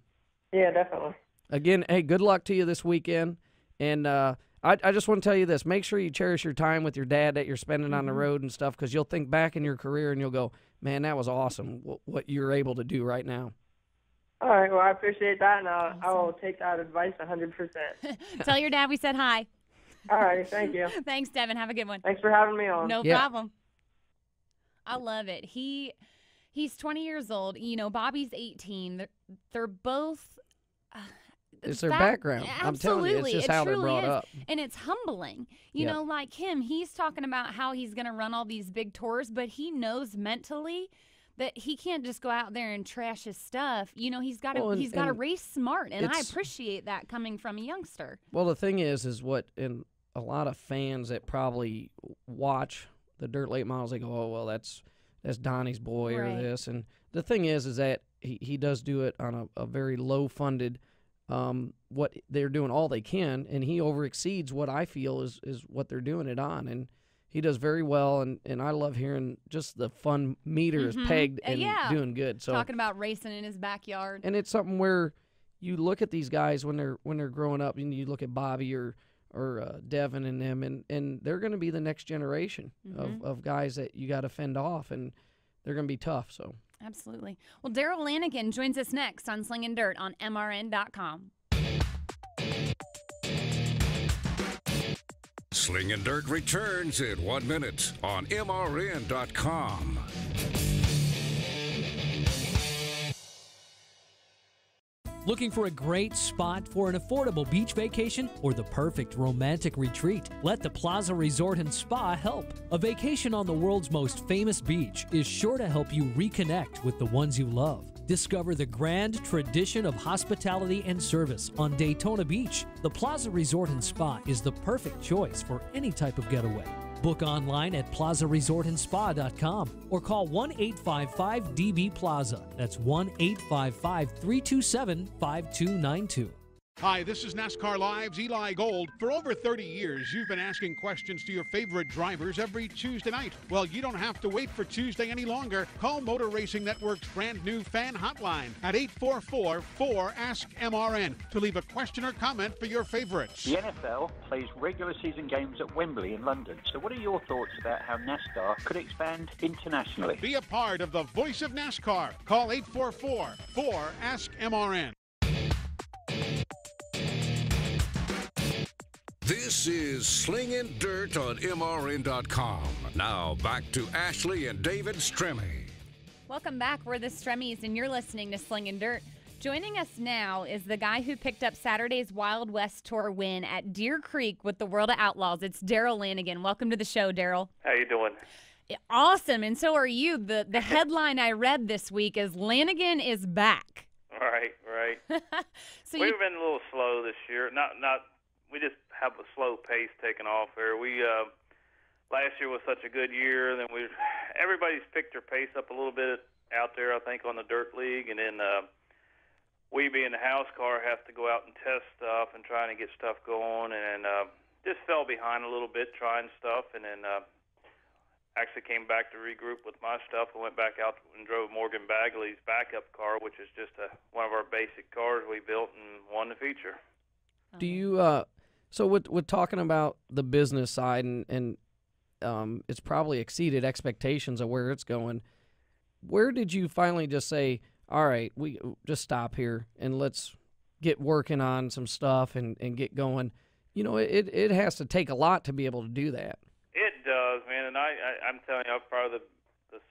Yeah, definitely. Again, hey, good luck to you this weekend. And I just want to tell you this. Make sure you cherish your time with your dad that you're spending on the road and stuff, because you'll think back in your career and you'll go, man, that was awesome, what you're able to do right now. All right, well, I appreciate that, and I will take that advice 100%. Tell your dad we said hi. All right, thank you. Thanks, Devin. Have a good one. Thanks for having me on. No problem. I love it. He's 20 years old. You know, Bobby's 18. They're both... It's their background. Absolutely. I'm telling you, it's just how they're brought up. And it's humbling. You know, like him, he's talking about how he's going to run all these big tours, but he knows mentally that he can't just go out there and trash his stuff. You know, he's got to race smart, and I appreciate that coming from a youngster. Well, the thing is what in a lot of fans that probably watch the dirt late models, they go, oh, well, that's Donnie's boy or this. And the thing is that he does do it on a very low-funded what they're doing all they can, and he overexceeds what I feel is what they're doing it on, and he does very well, and I love hearing just the fun meter is pegged and doing good. So talking about racing in his backyard, and it's something where you look at these guys when they're growing up, and you look at Bobby or Devin and them, and they're going to be the next generation of guys that you got to fend off, and they're going to be tough. So. Absolutely. Well, Darrell Lanigan joins us next on Slingin Dirt on MRN.com. Slingin Dirt returns in 1 minute on MRN.com. Looking for a great spot for an affordable beach vacation or the perfect romantic retreat? Let the Plaza Resort and Spa help. A vacation on the world's most famous beach is sure to help you reconnect with the ones you love. Discover the grand tradition of hospitality and service on Daytona Beach. The Plaza Resort and Spa is the perfect choice for any type of getaway. Book online at plazaresortandspa.com or call 1-855-DB-PLAZA. That's 1-855-327-5292. Hi, this is NASCAR Live's Eli Gold. For over 30 years, you've been asking questions to your favorite drivers every Tuesday night. Well, you don't have to wait for Tuesday any longer. Call Motor Racing Network's brand new fan hotline at 844-4ASK-MRN to leave a question or comment for your favorites. The NFL plays regular season games at Wembley in London. So what are your thoughts about how NASCAR could expand internationally? Be a part of the voice of NASCAR. Call 844-4ASK-MRN. This is Slingin Dirt on MRN.com. Now back to Ashley and David Stremme. Welcome back. We're the Stremmes, and you're listening to Slingin Dirt. Joining us now is the guy who picked up Saturday's Wild West Tour win at Deer Creek with the World of Outlaws. It's Darrell Lanigan. Welcome to the show, Darrell. How you doing? Awesome, and so are you. The headline I read this week is Lanigan is back. Right. So we've been a little slow this year. We just have a slow pace taking off here. We last year was such a good year, and then everybody's picked their pace up a little bit out there, I think, on the dirt league, and then we being the house car have to go out and test stuff and trying to get stuff going, and just fell behind a little bit trying stuff, and then actually came back to regroup with my stuff and went back out and drove Morgan Bagley's backup car, which is just one of our basic cars we built and won the feature. Do you so with talking about the business side and it's probably exceeded expectations of where it's going, where did you finally just say, all right, we just stop here and let's get working on some stuff and get going? You know, it has to take a lot to be able to do that. It does, man, and I'm telling you, I'm probably the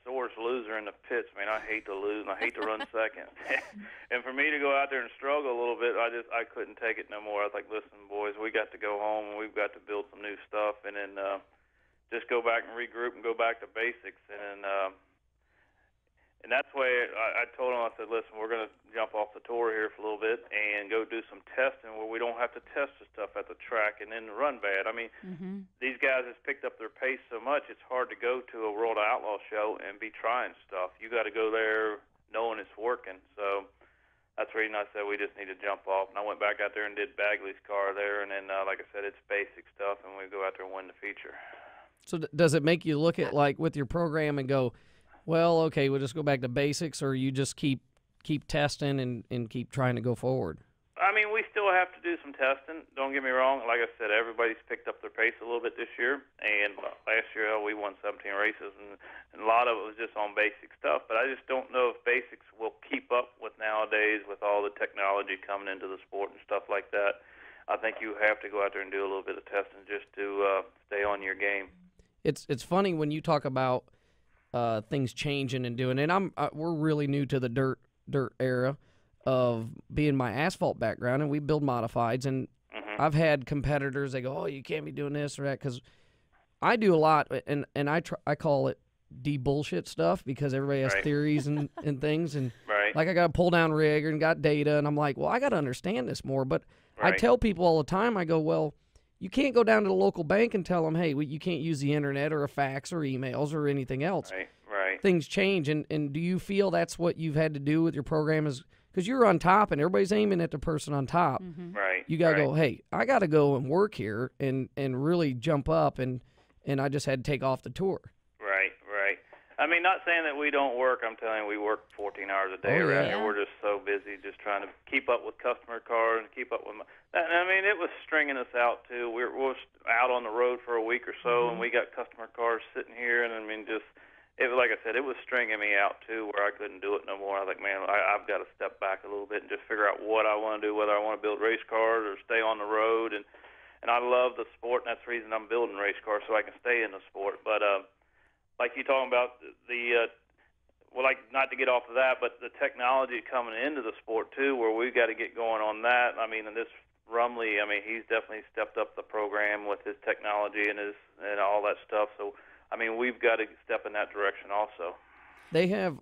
sorest loser in the pits, man. I hate to lose, and I hate to run second. And for me to go out there and struggle a little bit, I couldn't take it no more. I was like, listen, boys, we got to go home, and we've got to build some new stuff, and then just go back and regroup and go back to basics. And that's why I told them, I said, listen, we're going to jump off the tour here for a little bit and go do some testing where we don't have to test the stuff at the track and then run bad. I mean, these guys have picked up their pace so much, it's hard to go to a World Outlaw show and be trying stuff. You got to go there knowing it's working. So that's the reason I said we just need to jump off. And I went back out there and did Bagley's car there. And then, like I said, it's basic stuff, and we go out there and win the feature. So does it make you look at, like, with your program and go, well, okay, we'll just go back to basics, or you just keep testing and keep trying to go forward? I mean, we still have to do some testing. Don't get me wrong. Like I said, everybody's picked up their pace a little bit this year. And last year, we won 17 races, and a lot of it was just on basic stuff. But I just don't know if basics will keep up with nowadays with all the technology coming into the sport and stuff like that. I think you have to go out there and do a little bit of testing just to stay on your game. It's funny when you talk about things changing and doing, and we're really new to the dirt era of being my asphalt background, and we build modifieds, and I've had competitors, they go, oh, you can't be doing this or that, because I do a lot, and I call it de-bullshit stuff, because everybody has theories and things, and like I got a pull-down rig and got data, and I'm like, well, I got to understand this more, but I tell people all the time, I go, well, you can't go down to the local bank and tell them, hey, you can't use the internet or a fax or emails or anything else. Right. Things change, and do you feel that's what you've had to do with your program? Is because you're on top and everybody's aiming at the person on top. Right. You got to go, hey, I got to go and work here and really jump up, and I just had to take off the tour. Right. I mean, not saying that we don't work. I'm telling you, we work 14 hours a day around here. We're just so busy just trying to keep up with customer cars and keep up with I mean, it was stringing us out, too. We were out on the road for a week or so, and we got customer cars sitting here, and I mean, like I said, it was stringing me out, too, where I couldn't do it no more. I was like, man, I've got to step back a little bit and just figure out what I want to do, whether I want to build race cars or stay on the road. And I love the sport, and that's the reason I'm building race cars, so I can stay in the sport. But like you talking about, like not to get off of that, but the technology coming into the sport too, where we've got to get going on that. I mean, and this Rumley, I mean, he's definitely stepped up the program with his technology and all that stuff. So, I mean, we've got to step in that direction also. They have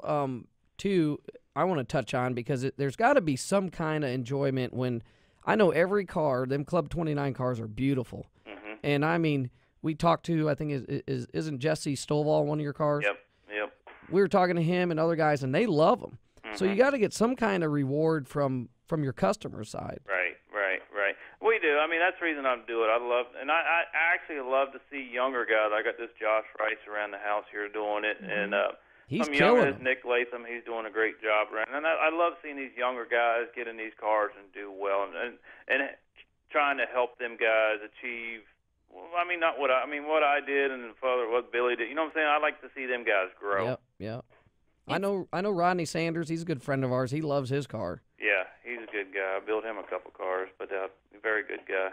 two I want to touch on because there's got to be some kind of enjoyment when I know every car, them Club 29 cars are beautiful. Mm-hmm. And I mean, we talked to, I think, isn't Jesse Stovall one of your cars? Yep. We were talking to him and other guys, and they love them. Mm-hmm. So you got to get some kind of reward from your customer side. Right. We do. I mean, that's the reason I'm doing it. I actually love to see younger guys. I got this Josh Rice around the house here doing it, and he's some killing younger, Nick Latham, he's doing a great job around. And I love seeing these younger guys get in these cars and do well, and trying to help them guys achieve. Well, I mean, not what I did, and what Billy did. You know what I'm saying? I like to see them guys grow. Yep. I know Rodney Sanders. He's a good friend of ours. He loves his car. Yeah, he's a good guy. I built him a couple cars, but very good guy.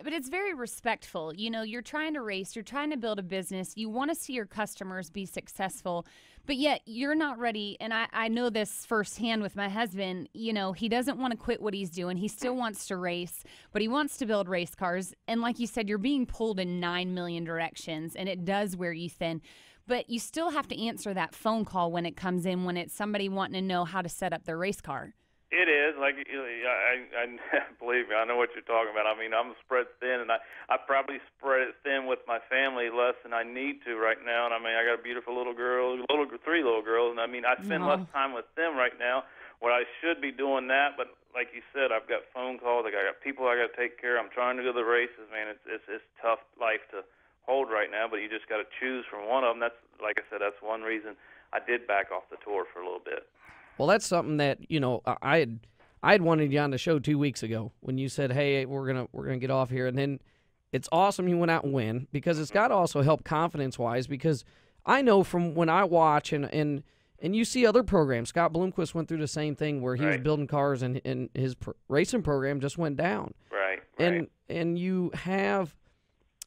But it's very respectful. You know, you're trying to race. You're trying to build a business. You want to see your customers be successful, but yet you're not ready. And I know this firsthand with my husband. You know, he doesn't want to quit what he's doing. He still wants to race, but he wants to build race cars. And like you said, you're being pulled in 9 million directions, and it does wear you thin. But you still have to answer that phone call when it comes in, when it's somebody wanting to know how to set up their race car. It is. Like, I believe me, I know what you're talking about. I mean, I'm spread thin, and I probably spread it thin with my family less than I need to right now. And I mean, I got a beautiful little girl, 3 little girls, and I mean, I spend less time with them right now where I should be doing that. But like you said, I've got phone calls. I got people I got to take care of. I'm trying to go to the races, man. It's tough life to hold right now, but you just got to choose from one of them. That's, like I said, that's one reason I did back off the tour for a little bit. Well, that's something that, you know, I had wanted you on the show 2 weeks ago when you said, "Hey, we're gonna get off here," and then it's awesome you went out and win, because it's got to also help confidence-wise, because I know from when I watch and you see other programs. Scott Bloomquist went through the same thing where he was building cars and his racing program just went down. Right. And you have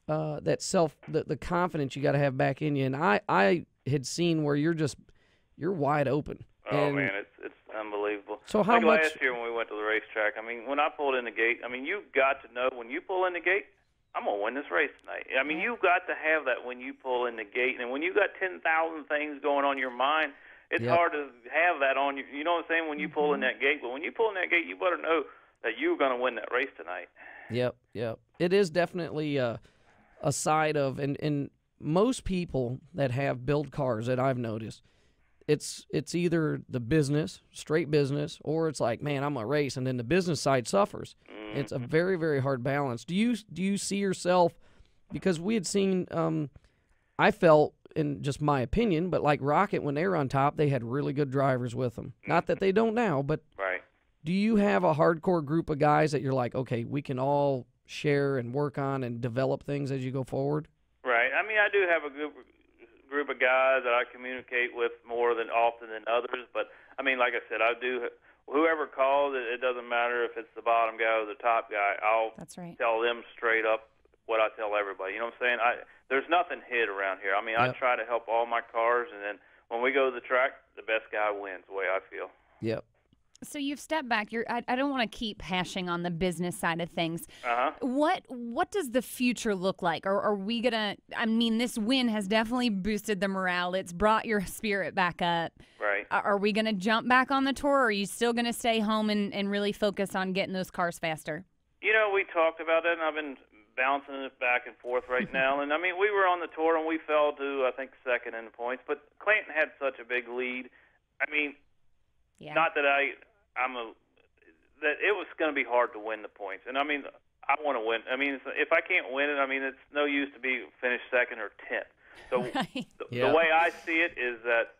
that the confidence you got to have back in you, and I had seen where you're wide open. Oh, man, it's unbelievable. So how much? Last year when we went to the racetrack, I mean, when I pulled in the gate, I mean, you've got to know when you pull in the gate, I'm going to win this race tonight. I mean, you've got to have that when you pull in the gate. And when you got 10,000 things going on in your mind, it's hard to have that on you. You know what I'm saying? When you pull in that gate. But when you pull in that gate, you better know that you're going to win that race tonight. Yep. It is definitely a side of, and most people that have built cars that I've noticed, it's either the business, straight business, or it's like, man, I'm a race, and then the business side suffers. Mm-hmm. It's a very, very hard balance. Do you see yourself, because we had seen, I felt, in just my opinion, but like Rocket, when they were on top, they had really good drivers with them. Mm-hmm. Not that they don't now, but do you have a hardcore group of guys that you're like, okay, we can all share and work on and develop things as you go forward? Right. I mean, I do have a group of guys that I communicate with more than often than others, but I mean, like I said, I do. Whoever calls, it doesn't matter if it's the bottom guy or the top guy. I'll tell them straight up what I tell everybody. You know what I'm saying? There's nothing hid around here. I mean, I try to help all my cars, and then when we go to the track, the best guy wins, the way I feel. Yep. So you've stepped back. I don't want to keep hashing on the business side of things. What does the future look like? Or are we gonna? I mean, this win has definitely boosted the morale. It's brought your spirit back up. Right. Are we gonna jump back on the tour? Or are you still gonna stay home and really focus on getting those cars faster? You know, we talked about that, and I've been bouncing it back and forth right now. And I mean, we were on the tour and we fell to, I think, second in the points. But Clanton had such a big lead. I mean, not that that it was going to be hard to win the points. And I mean, I want to win. I mean, if I can't win it, I mean, it's no use to be finished second or 10th. So the way I see it is that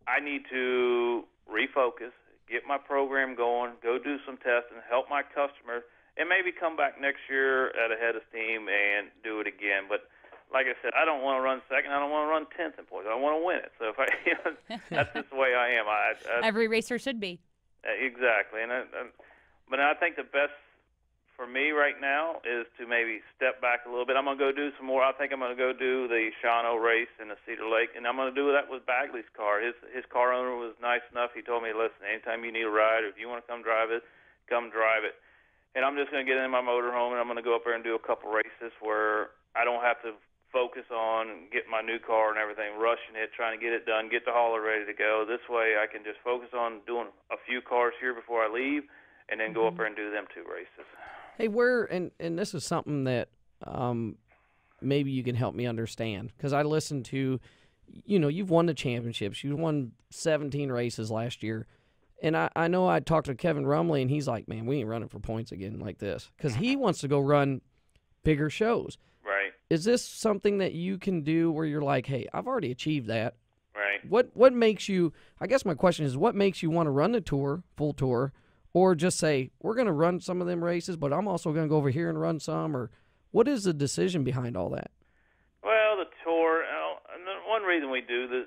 I need to refocus, get my program going, go do some testing, help my customers, and maybe come back next year at a head of steam and do it again. But like I said, I don't want to run second. I don't want to run 10th in points. I want to win it. So if that's just the way I am. Every racer should be. Exactly, but I think the best for me right now is to maybe step back a little bit. I'm going to go do some more. I think I'm going to go do the Shawano race in the Cedar Lake, and I'm going to do that with Bagley's car. His car owner was nice enough. He told me, listen, anytime you need a ride, or if you want to come drive it, come drive it. And I'm just going to get in my motorhome, and I'm going to go up there and do a couple races where I don't have to focus on getting my new car and everything, rushing it, trying to get it done, get the hauler ready to go. This way I can just focus on doing a few cars here before I leave, and then go up there and do them 2 races. Hey, and this is something that maybe you can help me understand, because I listened to, you've won the championships. You won 17 races last year. And I know I talked to Kevin Rumley, and he's like, man, we ain't running for points again like this, because he wants to go run bigger shows. Right. Is this something that you can do where you're like, hey, I've already achieved that? Right. What makes you, I guess my question is, what makes you want to run the tour, full tour, or just say, we're going to run some of them races, but I'm also going to go over here and run some? Or what is the decision behind all that? Well, the tour, and one reason we do the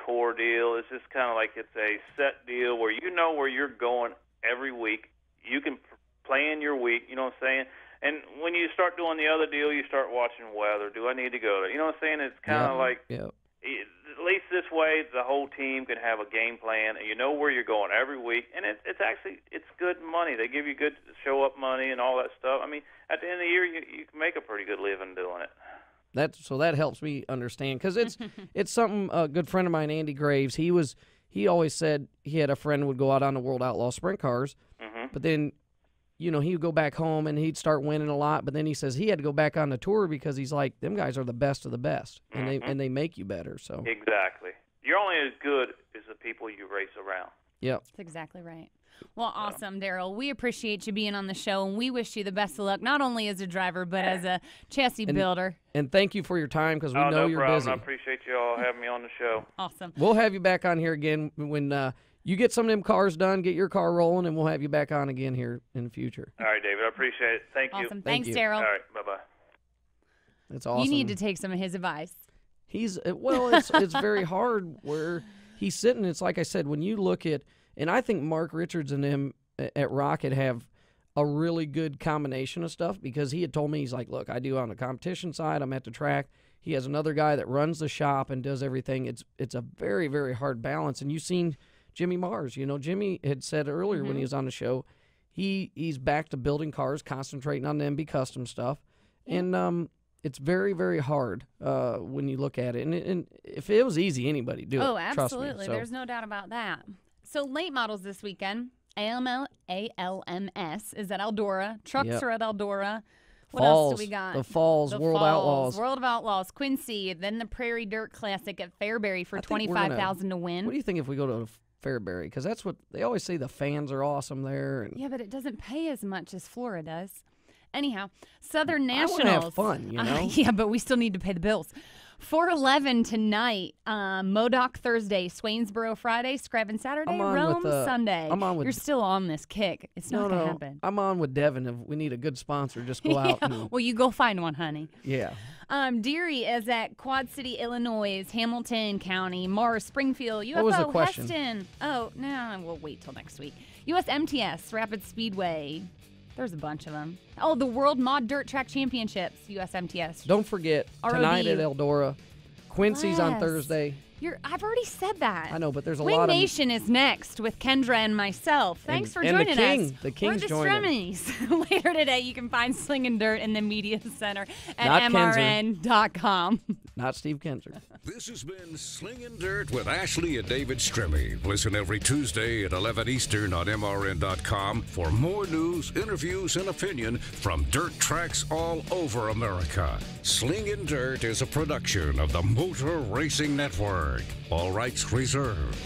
tour deal is just kind of like it's a set deal where you know where you're going every week. You can plan your week, you know what I'm saying? And when you start doing the other deal, you start watching weather. Do I need to go there? You know what I'm saying? It's kind of like, at least this way, the whole team can have a game plan, and you know where you're going every week. And it's actually good money. They give you good show-up money and all that stuff. I mean, at the end of the year, you can make a pretty good living doing it. So that helps me understand, because it's something a good friend of mine, Andy Graves, he always said he had a friend who would go out on the World Outlaw Sprint cars, but then he would go back home and he'd start winning a lot, but then he says he had to go back on the tour because he's like, them guys are the best of the best, and they make you better. So exactly, you're only as good as the people you race around. Yep, that's exactly right. Well, awesome, Darrell. We appreciate you being on the show, and we wish you the best of luck, not only as a driver, but as a chassis builder. And thank you for your time, because we know you're busy. I appreciate you all having me on the show. Awesome. We'll have you back on here again when you get some of them cars done, get your car rolling, and we'll have you back on again here in the future. All right, David. I appreciate it. Thank you. Awesome. Thanks, Darrell. All right. Bye-bye. That's awesome. You need to take some of his advice. It's very hard where he's sitting. It's like I said, when you look at, and I think Mark Richards and him at Rocket have a really good combination of stuff, because he had told me, he's like, look, I do on the competition side, I'm at the track. He has another guy that runs the shop and does everything. It's a very, very hard balance. And you've seen Jimmy Mars. Jimmy had said earlier when he was on the show, he's back to building cars, concentrating on the MB Custom stuff. And it's very, very hard when you look at it. And if it was easy, anybody'd do it. Oh, Trust absolutely. me. So, there's no doubt about that. So late models this weekend. ALMS is at Eldora. Trucks are at Eldora. What else do we got? The Falls, World Outlaws. World of Outlaws, Quincy, then the Prairie Dirt Classic at Fairbury for $25,000 to win. What do you think if we go to Fairbury? Because that's what they always say, the fans are awesome there. And yeah, but it doesn't pay as much as Florida does. Anyhow, Southern Nationals. I want to have fun, Yeah, but we still need to pay the bills. 4:11 tonight, Modoc Thursday, Swainsboro Friday, Screven Saturday, Rome Sunday. You're still on this kick. It's not going to happen. I'm on with Devin. If we need a good sponsor, just go out. Well, you go find one, honey. Yeah. Deary is at Quad City, Illinois, Hamilton County, Mars, Springfield, UFO, what was the question? Heston. Oh, no, we'll wait till next week. USMTS, Rapid Speedway. There's a bunch of them. Oh, the World Mod Dirt Track Championships, USMTS. Don't forget, tonight at Eldora. Quincy's on Thursday. I've already said that. I know, but there's a Wing lot of... Nation is next with Kendra and myself. Thanks for joining us. The King's joining us. Later today, you can find Slingin Dirt in the Media Center at mrn.com. Not Steve Kinzer. This has been Slingin Dirt with Ashley and David Stremme. Listen every Tuesday at 11 Eastern on mrn.com for more news, interviews, and opinion from dirt tracks all over America. Slingin Dirt is a production of the Motor Racing Network. All rights reserved.